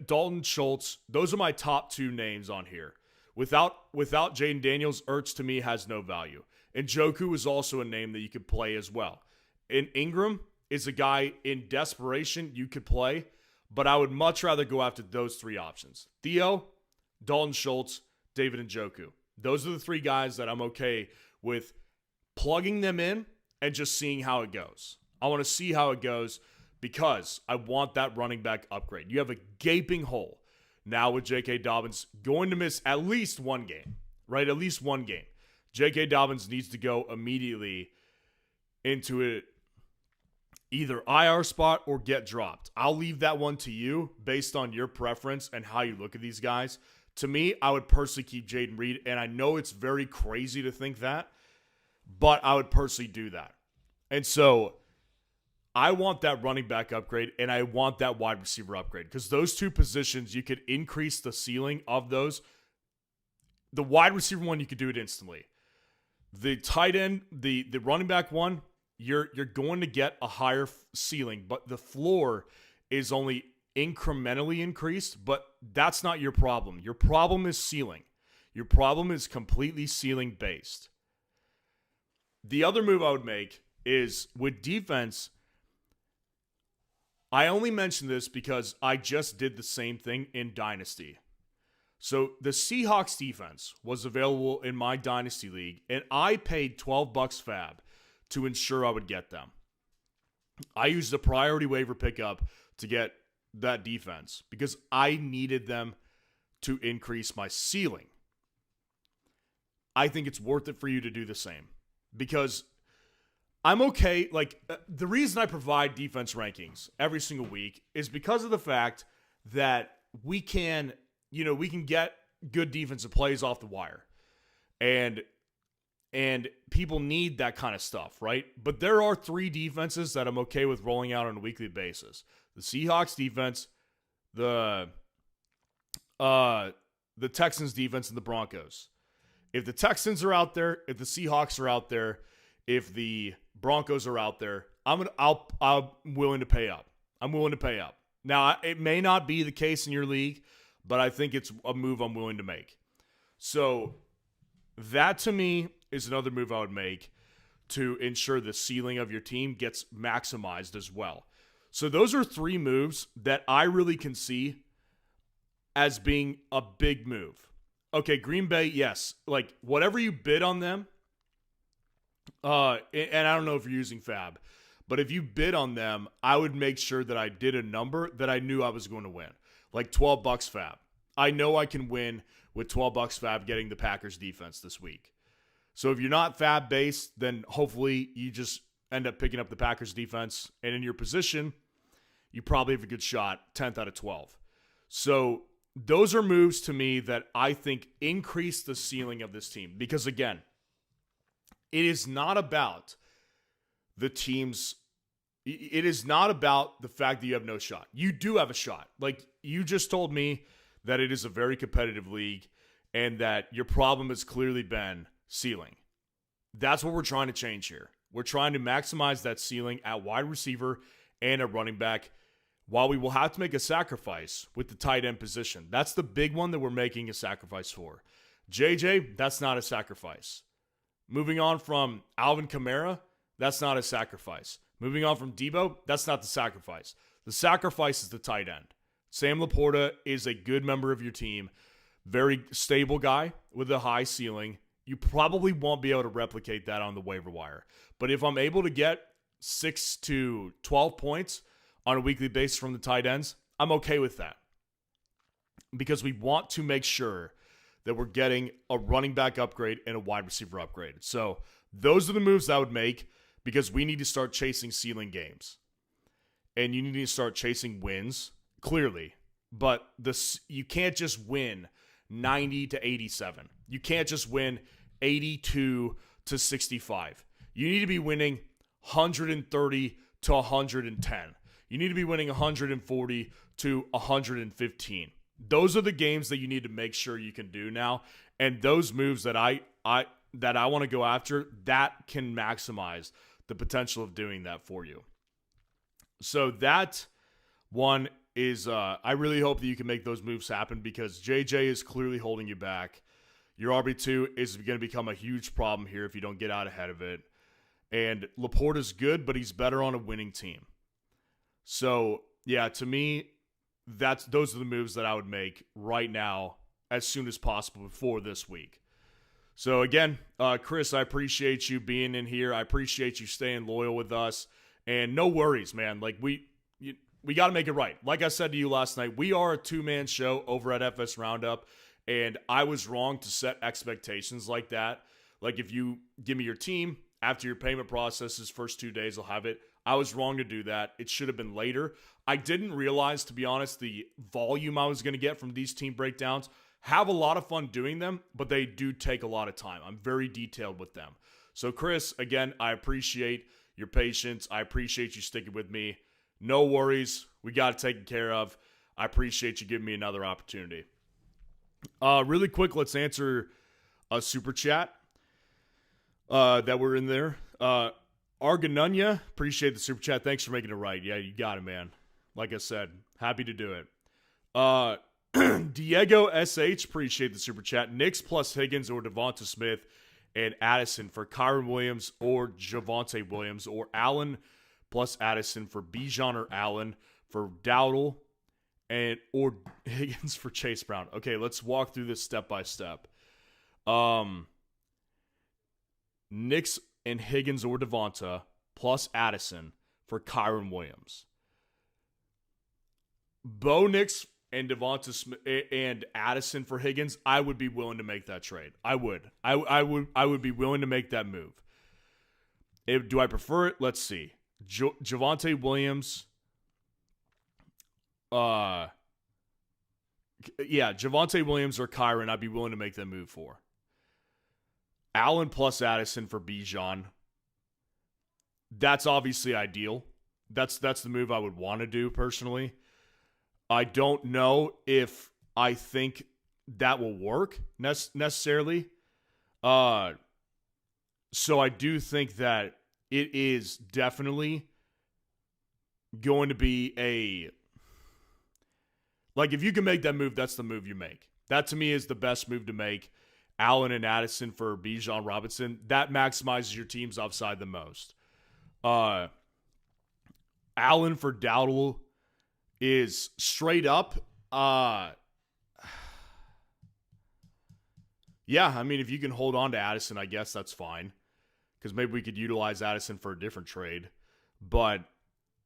Dalton Schultz. Those are my top 2 names on here. Without Jaden Daniels, Ertz to me has no value. And Njoku is also a name that you could play as well. And Ingram is a guy in desperation you could play, but I would much rather go after those 3 options. Theo, Dalton Schultz, David Njoku. Those are the 3 guys that I'm okay with plugging them in and just seeing how it goes. I want to see how it goes because I want that running back upgrade. You have a gaping hole now with J.K. Dobbins going to miss at least 1 game, right? At least 1 game. J.K. Dobbins needs to go immediately into it, either IR spot or get dropped. I'll leave that one to you based on your preference and how you look at these guys. To me, I would personally keep Jaden Reed, and I know it's very crazy to think that, but I would personally do that. And so I want that running back upgrade, and I want that wide receiver upgrade, because those 2 positions, you could increase the ceiling of those. The wide receiver one, you could do it instantly. The tight end, the running back one, you're going to get a higher ceiling, but the floor is only incrementally increased, but that's not your problem. Your problem is ceiling. Your problem is completely ceiling based. The other move I would make is with defense. I only mention this because I just did the same thing in Dynasty. So the Seahawks defense was available in my Dynasty league, and I paid $12 fab to ensure I would get them. I used a priority waiver pickup to get that defense because I needed them to increase my ceiling. I think it's worth it for you to do the same because I'm okay. Like, the reason I provide defense rankings every single week is because of the fact that we can get good defensive plays off the wire. And people need that kind of stuff, right? But there are 3 defenses that I'm okay with rolling out on a weekly basis. The Seahawks defense, the Texans defense, and the Broncos. If the Texans are out there, if the Seahawks are out there, if the Broncos are out there, I'm willing to pay up. I'm willing to pay up. Now, it may not be the case in your league, but I think it's a move I'm willing to make. So that to me is another move I would make to ensure the ceiling of your team gets maximized as well. So those are 3 moves that I really can see as being a big move. Okay, Green Bay, yes. Like, whatever you bid on them, and I don't know if you're using Fab, but if you bid on them, I would make sure that I did a number that I knew I was going to win. Like $12 Fab. I know I can win with $12 Fab getting the Packers defense this week. So if you're not Fab based, then hopefully you just end up picking up the Packers defense. And in your position, you probably have a good shot, 10th out of 12. So those are moves to me that I think increase the ceiling of this team. Because again, it is not about the team's, it is not about the fact that you have no shot. You do have a shot. Like, you just told me that it is a very competitive league and that your problem has clearly been ceiling. That's what we're trying to change here. We're trying to maximize that ceiling at wide receiver and at running back, while we will have to make a sacrifice with the tight end position. That's the big one that we're making a sacrifice for. JJ, that's not a sacrifice. Moving on from Alvin Kamara, that's not a sacrifice. Moving on from Debo, that's not the sacrifice. The sacrifice is the tight end. Sam Laporta is a good member of your team, very stable guy with a high ceiling. You probably won't be able to replicate that on the waiver wire. But if I'm able to get 6 to 12 points on a weekly basis from the tight ends, I'm okay with that. Because we want to make sure that we're getting a running back upgrade and a wide receiver upgrade. So those are the moves I would make, because we need to start chasing ceiling games. And you need to start chasing wins, clearly. But you can't just win 90 to 87. You can't just win 82 to 65. You need to be winning 130 to 110. You need to be winning 140 to 115. Those are the games that you need to make sure you can do now. And those moves that I want to go after, that can maximize the potential of doing that for you. So that one is, I really hope that you can make those moves happen because JJ is clearly holding you back. Your RB2 is going to become a huge problem here if you don't get out ahead of it. And Laporta's good, but he's better on a winning team. So, yeah, to me, those are the moves that I would make right now as soon as possible before this week. So, again, Chris, I appreciate you being in here. I appreciate you staying loyal with us. And no worries, man. Like, we got to make it right. Like I said to you last night, we are a two-man show over at FS Roundup. And I was wrong to set expectations like that. Like, if you give me your team, after your payment processes, first 2 days, I'll have it. I was wrong to do that. It should have been later. I didn't realize, to be honest, the volume I was going to get from these team breakdowns. Have a lot of fun doing them, but they do take a lot of time. I'm very detailed with them. So, Chris, again, I appreciate your patience. I appreciate you sticking with me. No worries. We got it taken care of. I appreciate you giving me another opportunity. Really quick, let's answer a super chat that we're in there. Arganunya, appreciate the super chat. Thanks for making it right. Yeah, you got it, man. Like I said, happy to do it. Diego SH, appreciate the super chat. Knicks plus Higgins or Devonta Smith and Addison for Kyron Williams or Javonte Williams, or Allen plus Addison for Bijan or Allen for Dowdle, or Higgins for Chase Brown. Okay, let's walk through this step by step. Knicks and Higgins or Devonta plus Addison for Kyron Williams. Bo Nix and Devonta Smith and Addison for Higgins, I would be willing to make that trade. I would be willing to make that move. Do I prefer it? Let's see. Javonte Williams. Javonte Williams or Kyron, I'd be willing to make that move for. Allen plus Addison for Bijan. That's obviously ideal. That's the move I would want to do personally. I don't know if I think that will work necessarily. So I do think that it is definitely going to be like, if you can make that move, that's the move you make. That to me is the best move to make. Allen and Addison for Bijan Robinson. That maximizes your team's upside the most. Allen for Dowdle is straight up. Yeah, I mean, if you can hold on to Addison, I guess that's fine. Because maybe we could utilize Addison for a different trade. But,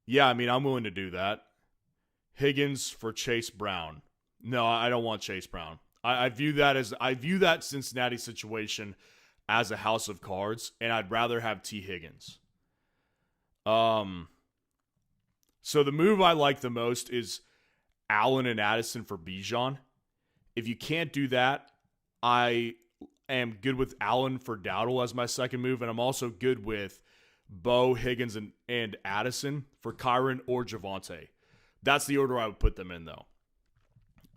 yeah, I mean, I'm willing to do that. Higgins for Chase Brown. No, I don't want Chase Brown. I view that Cincinnati situation as a house of cards, and I'd rather have T. Higgins. So the move I like the most is Allen and Addison for Bijan. If you can't do that, I am good with Allen for Dowdle as my second move, and I'm also good with Bo, Higgins, and Addison for Kyron or Javonte. That's the order I would put them in, though.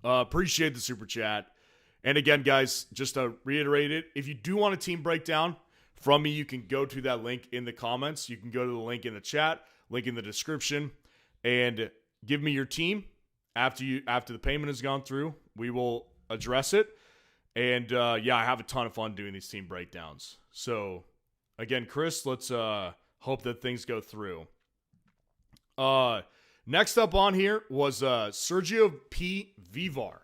Appreciate the super chat. And again, guys, just to reiterate it, if you do want a team breakdown from me, you can go to that link in the comments. You can go to the link in the chat, link in the description, and give me your team. After the payment has gone through, we will address it. And I have a ton of fun doing these team breakdowns. So again, Chris, let's hope that things go through. Next up on here was Sergio P. Vivar.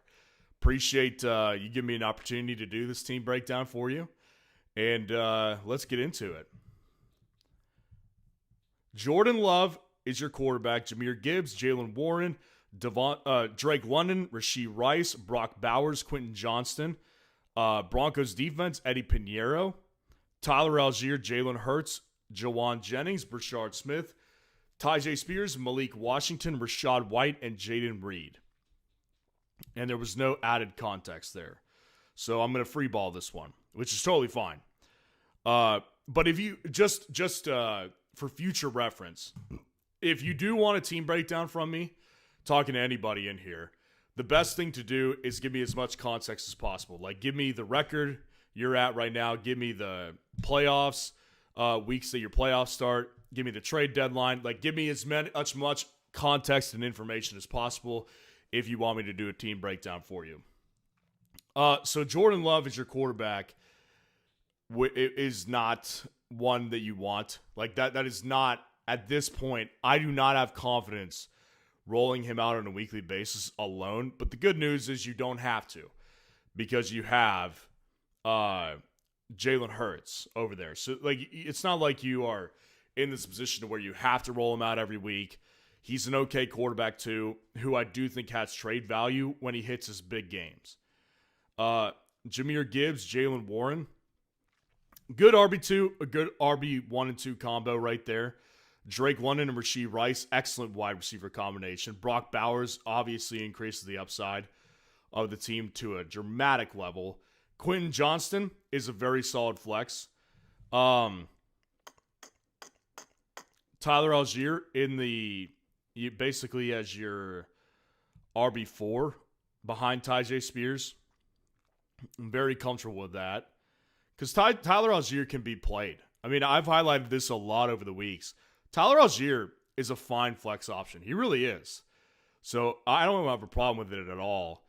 Appreciate you giving me an opportunity to do this team breakdown for you. And let's get into it. Jordan Love is your quarterback. Jahmyr Gibbs, Jalen Warren, Drake London, Rashee Rice, Brock Bowers, Quentin Johnston. Broncos defense, Eddie Pinheiro, Tyler Algier, Jalen Hurts, Jawan Jennings, Brashard Smith, Tyjae Spears, Malik Washington, Rashad White, and Jaden Reed. And there was no added context there. So I'm going to free ball this one, which is totally fine. But if you, just for future reference, if you do want a team breakdown from me, talking to anybody in here, the best thing to do is give me as much context as possible. Like, give me the record you're at right now. Give me the playoffs, weeks that your playoffs start. Give me the trade deadline. Like, give me as much context and information as possible if you want me to do a team breakdown for you. So Jordan Love is your quarterback. Is not one that you want. Like, that is not, at this point, I do not have confidence rolling him out on a weekly basis alone. But the good news is you don't have to, because you have Jalen Hurts over there. So, like, it's not like you are in this position where you have to roll him out every week. He's an okay quarterback too, who I do think has trade value when he hits his big games. Jahmyr Gibbs, Jalen Warren, good RB2, a good RB1 and 2 combo right there. Drake London and Rashee Rice, excellent wide receiver combination. Brock Bowers obviously increases the upside of the team to a dramatic level. Quentin Johnston is a very solid flex. Tyler Algier basically as your RB4 behind Tyjae Spears. I'm very comfortable with that, because Tyler Algier can be played. I mean, I've highlighted this a lot over the weeks. Tyler Algier is a fine flex option. He really is. So I don't have a problem with it at all,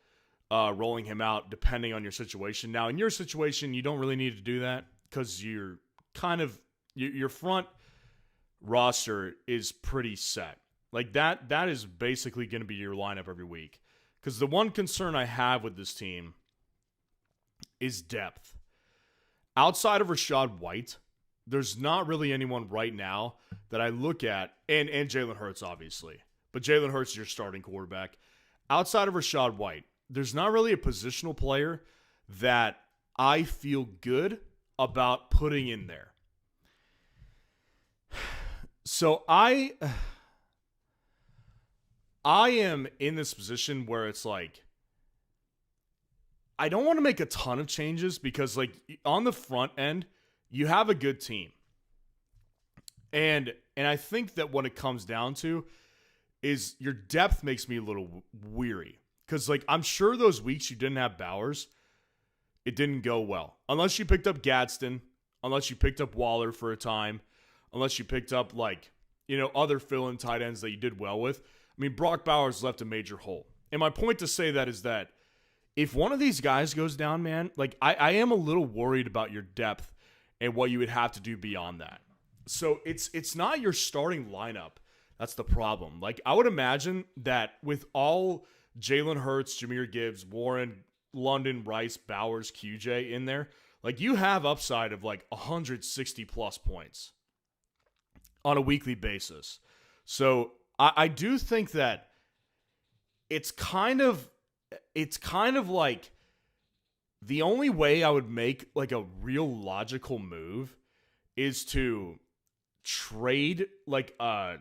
rolling him out depending on your situation. Now, in your situation, you don't really need to do that, because you're kind of your front roster is pretty set. Like, that is basically going to be your lineup every week. Because the one concern I have with this team is depth. Outside of Rachaad White, there's not really anyone right now that I look at, and Jalen Hurts, obviously. But Jalen Hurts is your starting quarterback. Outside of Rachaad White, there's not really a positional player that I feel good about putting in there. So I am in this position where it's like, I don't want to make a ton of changes, because, like, on the front end, you have a good team. And I think that what it comes down to is your depth makes me a little weary. Because, like, I'm sure those weeks you didn't have Bowers, it didn't go well. Unless you picked up Gadsden, unless you picked up Waller for a time, unless you picked up, like, other fill-in tight ends that you did well with. I mean, Brock Bowers left a major hole. And my point to say that is that if one of these guys goes down, man, like, I am a little worried about your depth and what you would have to do beyond that. So it's not your starting lineup that's the problem. Like, I would imagine that with all Jalen Hurts, Jahmyr Gibbs, Warren, London, Rice, Bowers, QJ in there, like, you have upside of like 160 plus points on a weekly basis. So I do think that it's kind of like the only way I would make like a real logical move is to trade like a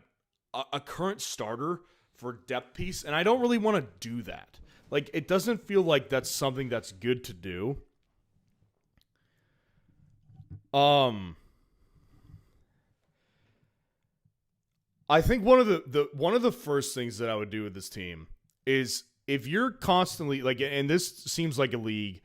current starter for depth piece. And I don't really want to do that. Like, it doesn't feel like that's something that's good to do. I think one of the first things that I would do with this team is, if you're constantly like, and this seems like a league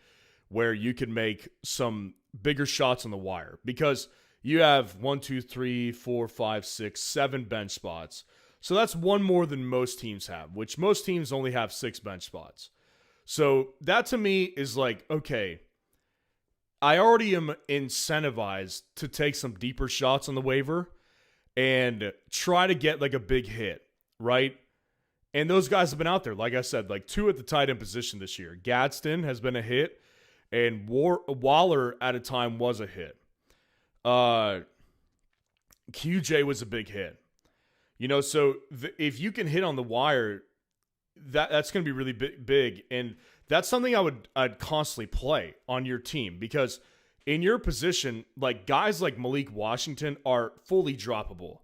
where you can make some bigger shots on the wire, because you have 1, 2, 3, 4, 5, 6, 7 bench spots. So that's one more than most teams have, which most teams only have 6 bench spots. So that to me is like, okay, I already am incentivized to take some deeper shots on the waiver and try to get like a big hit, right? And those guys have been out there. Like I said, like 2 at the tight end position this year. Gadsden has been a hit, and Waller at a time was a hit. QJ was a big hit. So if you can hit on the wire, that's going to be really big. And that's something I'd constantly play on your team, because in your position, like guys like Malik Washington are fully droppable.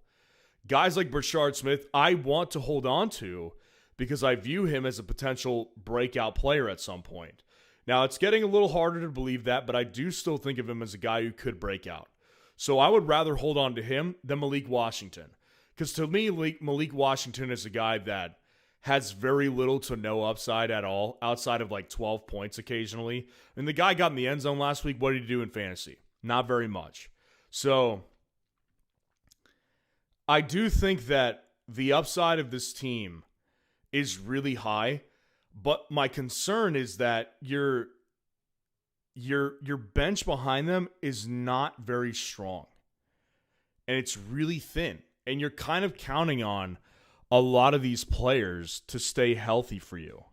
Guys like Brashard Smith, I want to hold on to because I view him as a potential breakout player at some point. Now, it's getting a little harder to believe that, but I do still think of him as a guy who could break out. So I would rather hold on to him than Malik Washington. Because to me, Malik Washington is a guy that has very little to no upside at all, outside of like 12 points occasionally. And the guy got in the end zone last week. What did he do in fantasy? Not very much. So I do think that the upside of this team is really high, but my concern is that your bench behind them is not very strong. And it's really thin. And you're kind of counting on a lot of these players to stay healthy for you.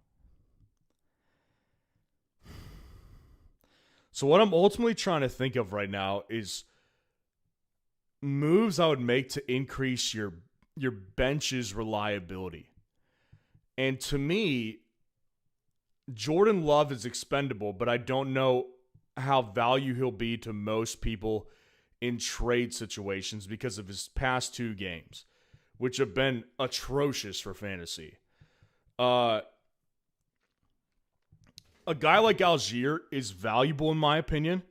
So what I'm ultimately trying to think of right now is moves I would make to increase your bench's reliability. And to me, Jordan Love is expendable, but I don't know how value he'll be to most people in trade situations because of his past 2 games, which have been atrocious for fantasy. A guy like Algier is valuable in my opinion,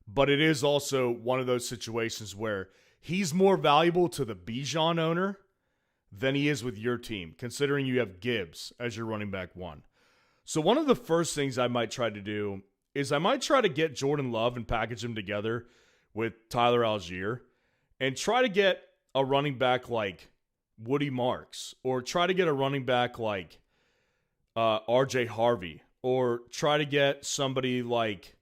but it is also one of those situations where he's more valuable to the Bijan owner than he is with your team, considering you have Gibbs as your running back 1. So one of the first things I might try to do is I might try to get Jordan Love and package him together with Tyler Algier and try to get a running back like Woody Marks, or try to get a running back like RJ Harvey, or try to get somebody like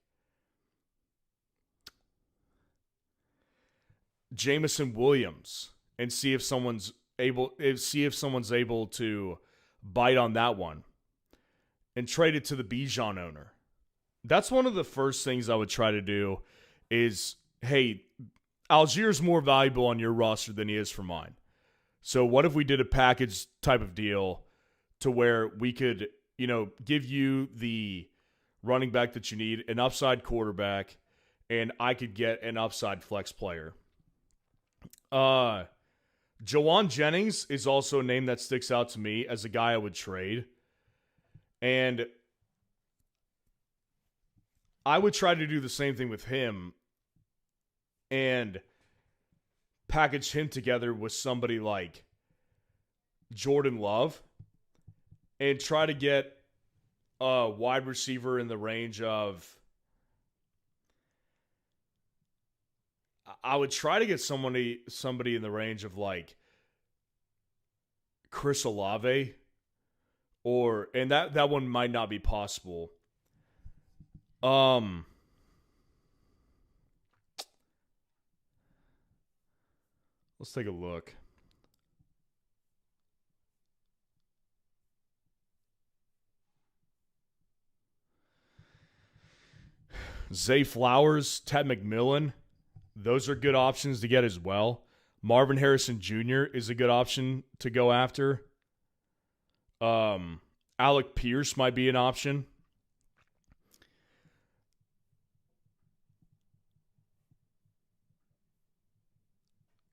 Jamison Williams and see if someone's able to bite on that one and trade it to the Bijan owner. That's one of the first things I would try to do is, hey, Algier's more valuable on your roster than he is for mine. So what if we did a package type of deal to where we could, give you the running back that you need, an upside quarterback, and I could get an upside flex player. Jawan Jennings is also a name that sticks out to me as a guy I would trade. And I would try to do the same thing with him and package him together with somebody like Jordan Love and try to get a wide receiver in the range of, I would try to get somebody in the range of like Chris Olave, and that one might not be possible. Let's take a look. Zay Flowers, Ted McMillan, those are good options to get as well. Marvin Harrison Jr. is a good option to go after. Alec Pierce might be an option.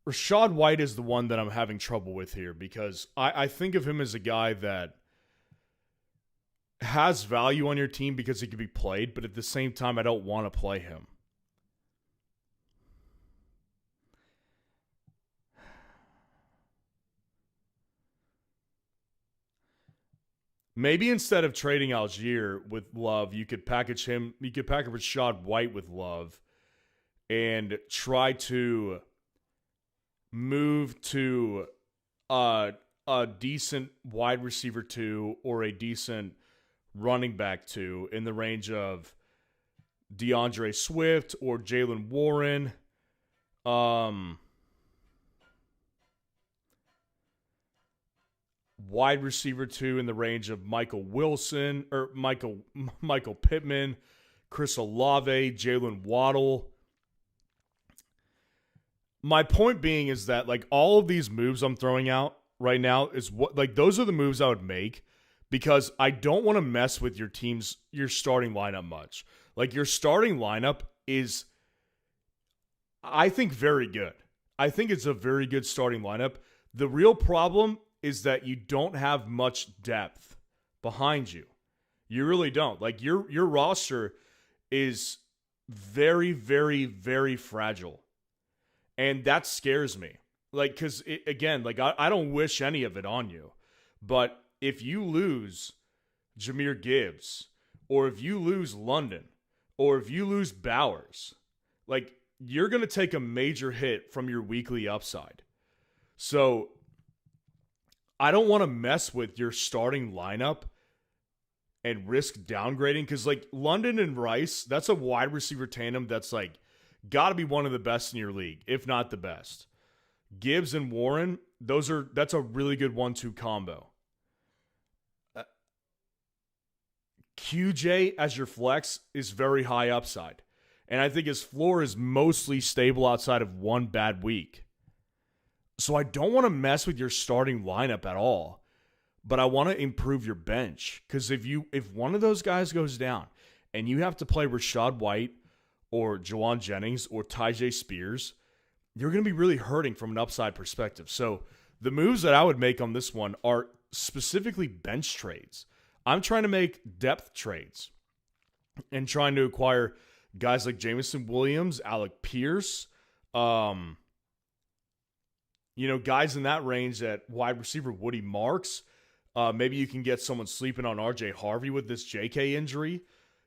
Rachaad White is the one that I'm having trouble with here because I think of him as a guy that has value on your team because he can be played, but at the same time, I don't want to play him. Maybe instead of trading Algier with Love, you could package Rachaad White with Love and try to move to a decent wide receiver 2 or a decent running back 2 in the range of DeAndre Swift or Jaylen Warren. Wide receiver 2 in the range of Michael Wilson or Michael Pittman, Chris Olave, Jalen Waddle. My point being is that like all of these moves I'm throwing out right now is what like those are the moves I would make because I don't want to mess with your starting lineup much. Like your starting lineup is, I think, very good. I think it's a very good starting lineup. The real problem is that you don't have much depth behind you. You really don't. Like your roster is very, very, very fragile. And that scares me. Like, because, again, like I don't wish any of it on you. But if you lose Jahmyr Gibbs, or if you lose London, or if you lose Bowers, like, you're going to take a major hit from your weekly upside. So I don't want to mess with your starting lineup and risk downgrading, because, like, London and Rice, that's a wide receiver tandem that's, like, got to be one of the best in your league, if not the best. Gibbs and Warren, that's a really good 1-2 combo. QJ as your flex is very high upside. And I think his floor is mostly stable outside of one bad week. So I don't want to mess with your starting lineup at all. But I want to improve your bench. Because if one of those guys goes down and you have to play Rachaad White or Juwan Jennings or Tyjae Spears, you're going to be really hurting from an upside perspective. So the moves that I would make on this one are specifically bench trades. I'm trying to make depth trades and trying to acquire guys like Jameson Williams, Alec Pierce, guys in that range at wide receiver, Woody Marks. Maybe you can get someone sleeping on RJ Harvey with this JK injury.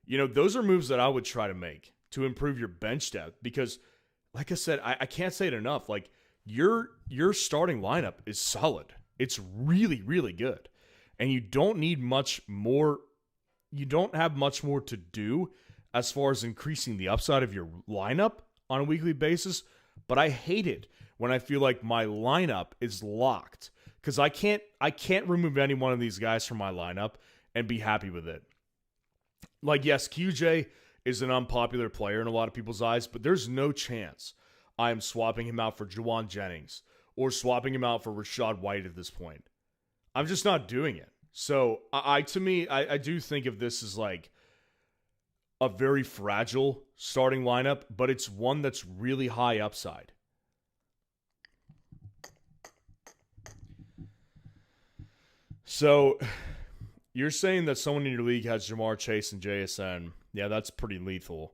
Those are moves that I would try to make to improve your bench depth, because, like I said, I can't say it enough. Like, your starting lineup is solid. It's really, really good. And you don't need much more. You don't have much more to do as far as increasing the upside of your lineup on a weekly basis. But I hate it when I feel like my lineup is locked, because I can't remove any one of these guys from my lineup and be happy with it. Like, yes, QJ is an unpopular player in a lot of people's eyes, but there's no chance I am swapping him out for Juwan Jennings or swapping him out for Rachaad White at this point. I'm just not doing it. So I do think of this as like a very fragile starting lineup, but it's one that's really high upside. So you're saying that someone in your league has Jamar Chase and JSN. Yeah, that's pretty lethal.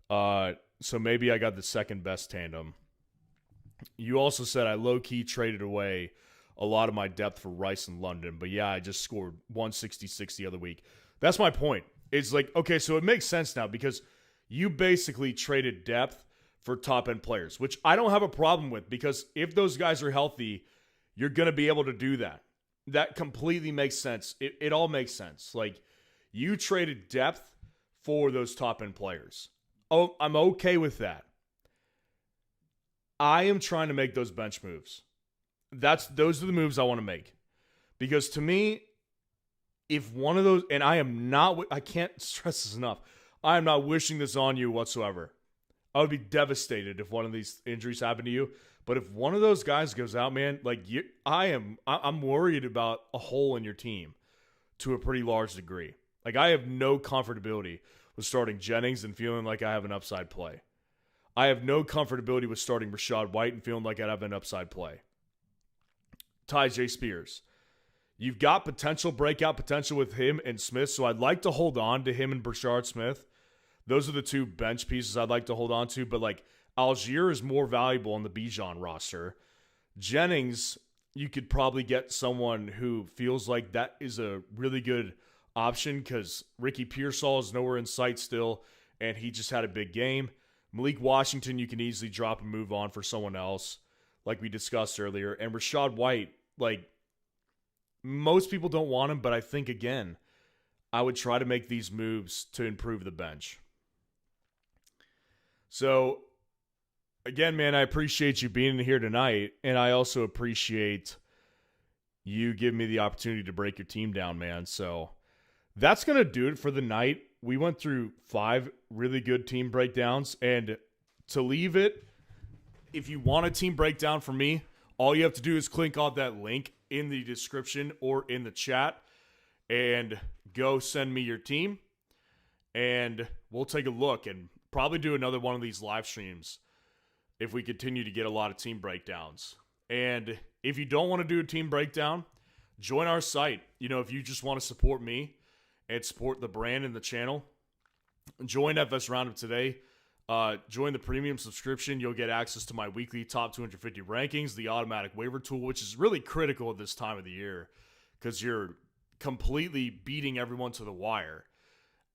So maybe I got the second best tandem. You also said I low-key traded away a lot of my depth for Rice and London. But yeah, I just scored 166 the other week. That's my point. It's like, okay, so it makes sense now, because you basically traded depth for top-end players, which I don't have a problem with, because if those guys are healthy, you're going to be able to do that. That completely makes sense. It all makes sense. Like, you traded depth for those top-end players. Oh, I'm okay with that. I am trying to make those bench moves. Those are the moves I want to make. Because to me, if one of those, and I can't stress this enough, I am not wishing this on you whatsoever. I would be devastated if one of these injuries happened to you. But if one of those guys goes out, man, like, I'm worried about a hole in your team to a pretty large degree. Like, I have no comfortability with starting Jennings and feeling like I have an upside play. I have no comfortability with starting Rachaad White and feeling like I have an upside play. Tyjae Spears. You've got breakout potential with him and Smith, so I'd like to hold on to him and Brashard Smith. Those are the two bench pieces I'd like to hold on to, but, like, Algier is more valuable on the Bijan roster. Jennings, you could probably get someone who feels like that is a really good option, because Ricky Pearsall is nowhere in sight still, and he just had a big game. Malik Washington, you can easily drop and move on for someone else, like we discussed earlier. And Rachaad White, like, most people don't want him, but I think, again, I would try to make these moves to improve the bench. So, again, man, I appreciate you being here tonight, and I also appreciate you giving me the opportunity to break your team down, man. So that's going to do it for the night. We went through 5 really good team breakdowns, and to leave it, if you want a team breakdown from me, all you have to do is click on that link in the description or in the chat and go send me your team, and we'll take a look and probably do another one of these live streams if we continue to get a lot of team breakdowns. And if you don't want to do a team breakdown, join our site. If you just want to support me and support the brand and the channel, join FS Roundup today. Join the premium subscription. You'll get access to my weekly top 250 rankings, the automatic waiver tool, which is really critical at this time of the year, because your completely beating everyone to the wire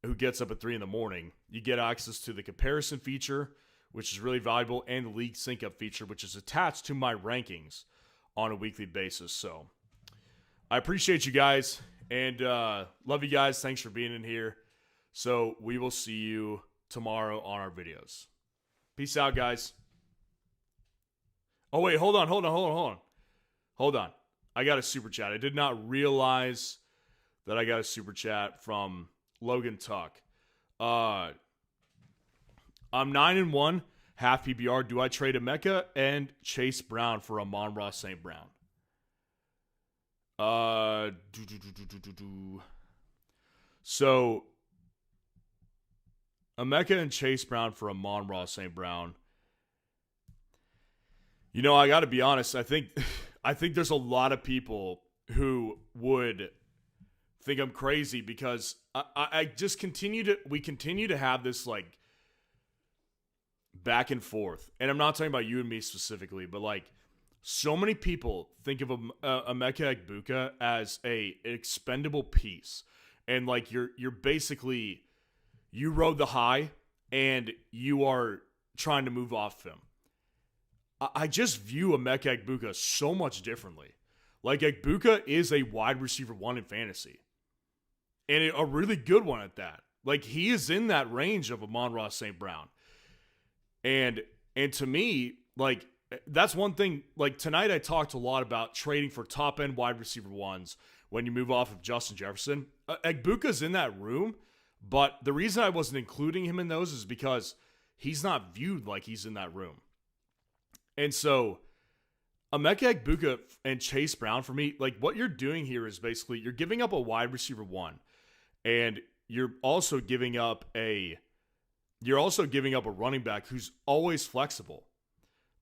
who gets up at 3 in the morning. You get access to the comparison feature, which is really valuable, and the league sync up feature, which is attached to my rankings on a weekly basis. So I appreciate you guys and love you guys. Thanks for being in here. So we will see you tomorrow on our videos. Peace out, guys. Oh, wait, hold on. I got a super chat. I did not realize that I got a super chat from Logan Tuck. I'm 9-1, half PPR. Do I trade Emeka and Chase Brown for Amon-Ra St. Brown? So, Emeka and Chase Brown for Amon-Ra St. Brown. You know, I got to be honest. I think there's a lot of people who would think I'm crazy because I just we continue to have this like back and forth. And I'm not talking about you and me specifically, but like so many people think of Emeka Egbuka as an expendable piece. And like you're basically, you rode the high and you are trying to move off him. I just view Emeka Egbuka so much differently. Like, Egbuka is a wide receiver 1 in fantasy. And a really good one at that. Like, he is in that range of Amon-Ra St. Brown. And to me, like, that's one thing. Like, tonight I talked a lot about trading for top-end wide receiver 1s when you move off of Justin Jefferson. Egbuka's in that room, but the reason I wasn't including him in those is because he's not viewed like he's in that room. And so, Emeka Egbuka and Chase Brown, for me, like what you're doing here is basically you're giving up a wide receiver 1, and you're also giving up a running back who's always flexible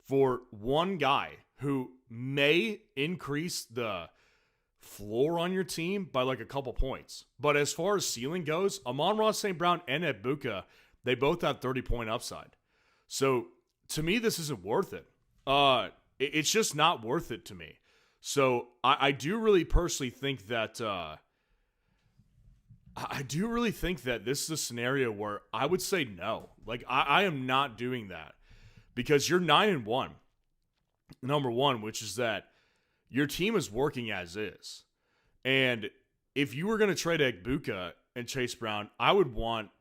for one guy who may increase the floor on your team by like a couple points. But as far as ceiling goes, Amon-Ra St. Brown and Egbuka, they both have 30-point upside. So to me, this isn't worth it. It's just not worth it to me. So I do really personally think that this is a scenario where I would say no. Like I am not doing that because you're 9-1, number one, which is that your team is working as is. And if you were going to trade Egbuka and Chase Brown, I would want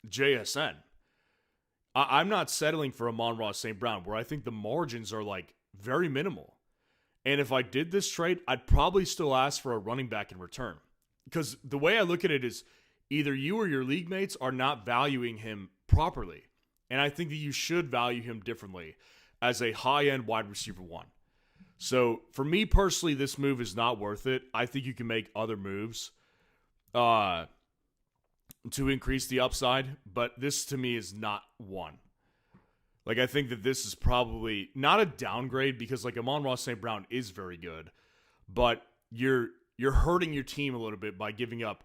JSN. I'm not settling for Amon-Ra St. Brown, where I think the margins are like very minimal. And if I did this trade, I'd probably still ask for a running back in return. Because the way I look at it is either you or your league mates are not valuing him properly. And I think that you should value him differently as a high-end wide receiver 1. So for me personally, this move is not worth it. I think you can make other moves to increase the upside, but this to me is not one. Like, I think that this is probably not a downgrade because like Amon-Ra St. Brown is very good, but you're hurting your team a little bit by giving up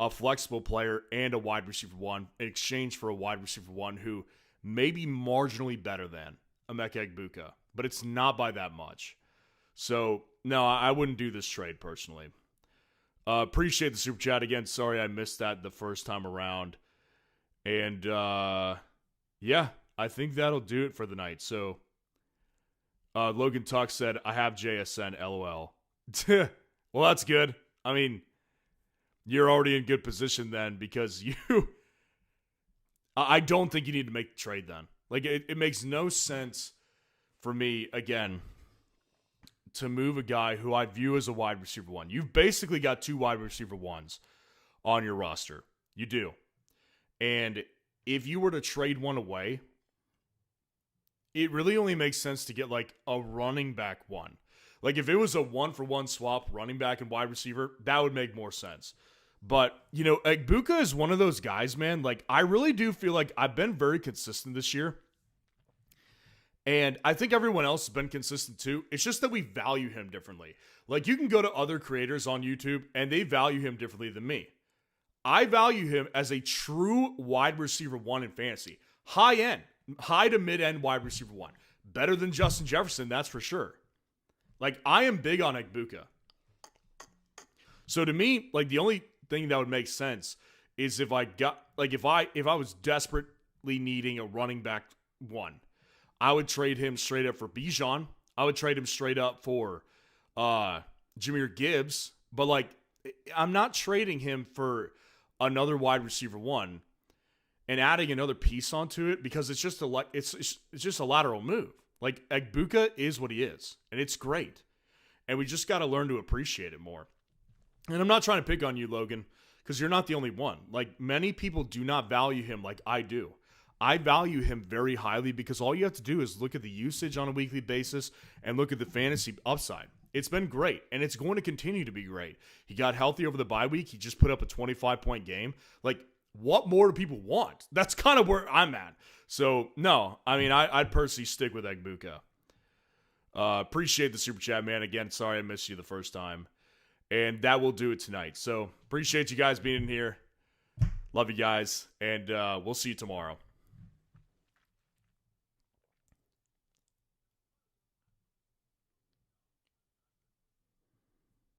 a flexible player and a wide receiver 1 in exchange for a wide receiver 1 who may be marginally better than Emeka Egbuka, but it's not by that much. So no, I wouldn't do this trade personally. Appreciate the super chat again. Sorry I missed that the first time around. And yeah, I think that'll do it for the night. So Logan Tuck said, I have JSN, LOL. Well, that's good. I mean, you're already in good position then because I don't think you need to make the trade then. Like, it makes no sense for me, again, to move a guy who I view as a wide receiver 1. You've basically got 2 wide receiver 1s on your roster. You do. And if you were to trade one away, it really only makes sense to get like a running back 1. Like if it was a 1-for-1 swap running back and wide receiver, that would make more sense. But, you know, Egbuka is one of those guys, man. Like, I really do feel like I've been very consistent this year. And I think everyone else has been consistent too. It's just that we value him differently. Like, you can go to other creators on YouTube and they value him differently than me. I value him as a true wide receiver 1 in fantasy. High to mid-end wide receiver 1. Better than Justin Jefferson, that's for sure. Like, I am big on Egbuka. So to me, like the only thing that would make sense is if I got like if I was desperately needing a running back one, I would trade him straight up for Bijan. I would trade him straight up for Jahmyr Gibbs. But like I'm not trading him for another wide receiver one and adding another piece onto it because it's just a lateral move. Like Egbuka is what he is, and it's great. And we just got to learn to appreciate it more. And I'm not trying to pick on you, Logan, because you're not the only one. Like, many people do not value him like I do. I value him very highly because all you have to do is look at the usage on a weekly basis and look at the fantasy upside. It's been great, and it's going to continue to be great. He got healthy over the bye week. He just put up a 25-point game. Like, what more do people want? That's kind of where I'm at. So, no, I mean, I'd personally stick with Egbuka. Appreciate the super chat, man. Again, sorry I missed you the first time. And that will do it tonight. So, appreciate you guys being here. Love you guys, and we'll see you tomorrow.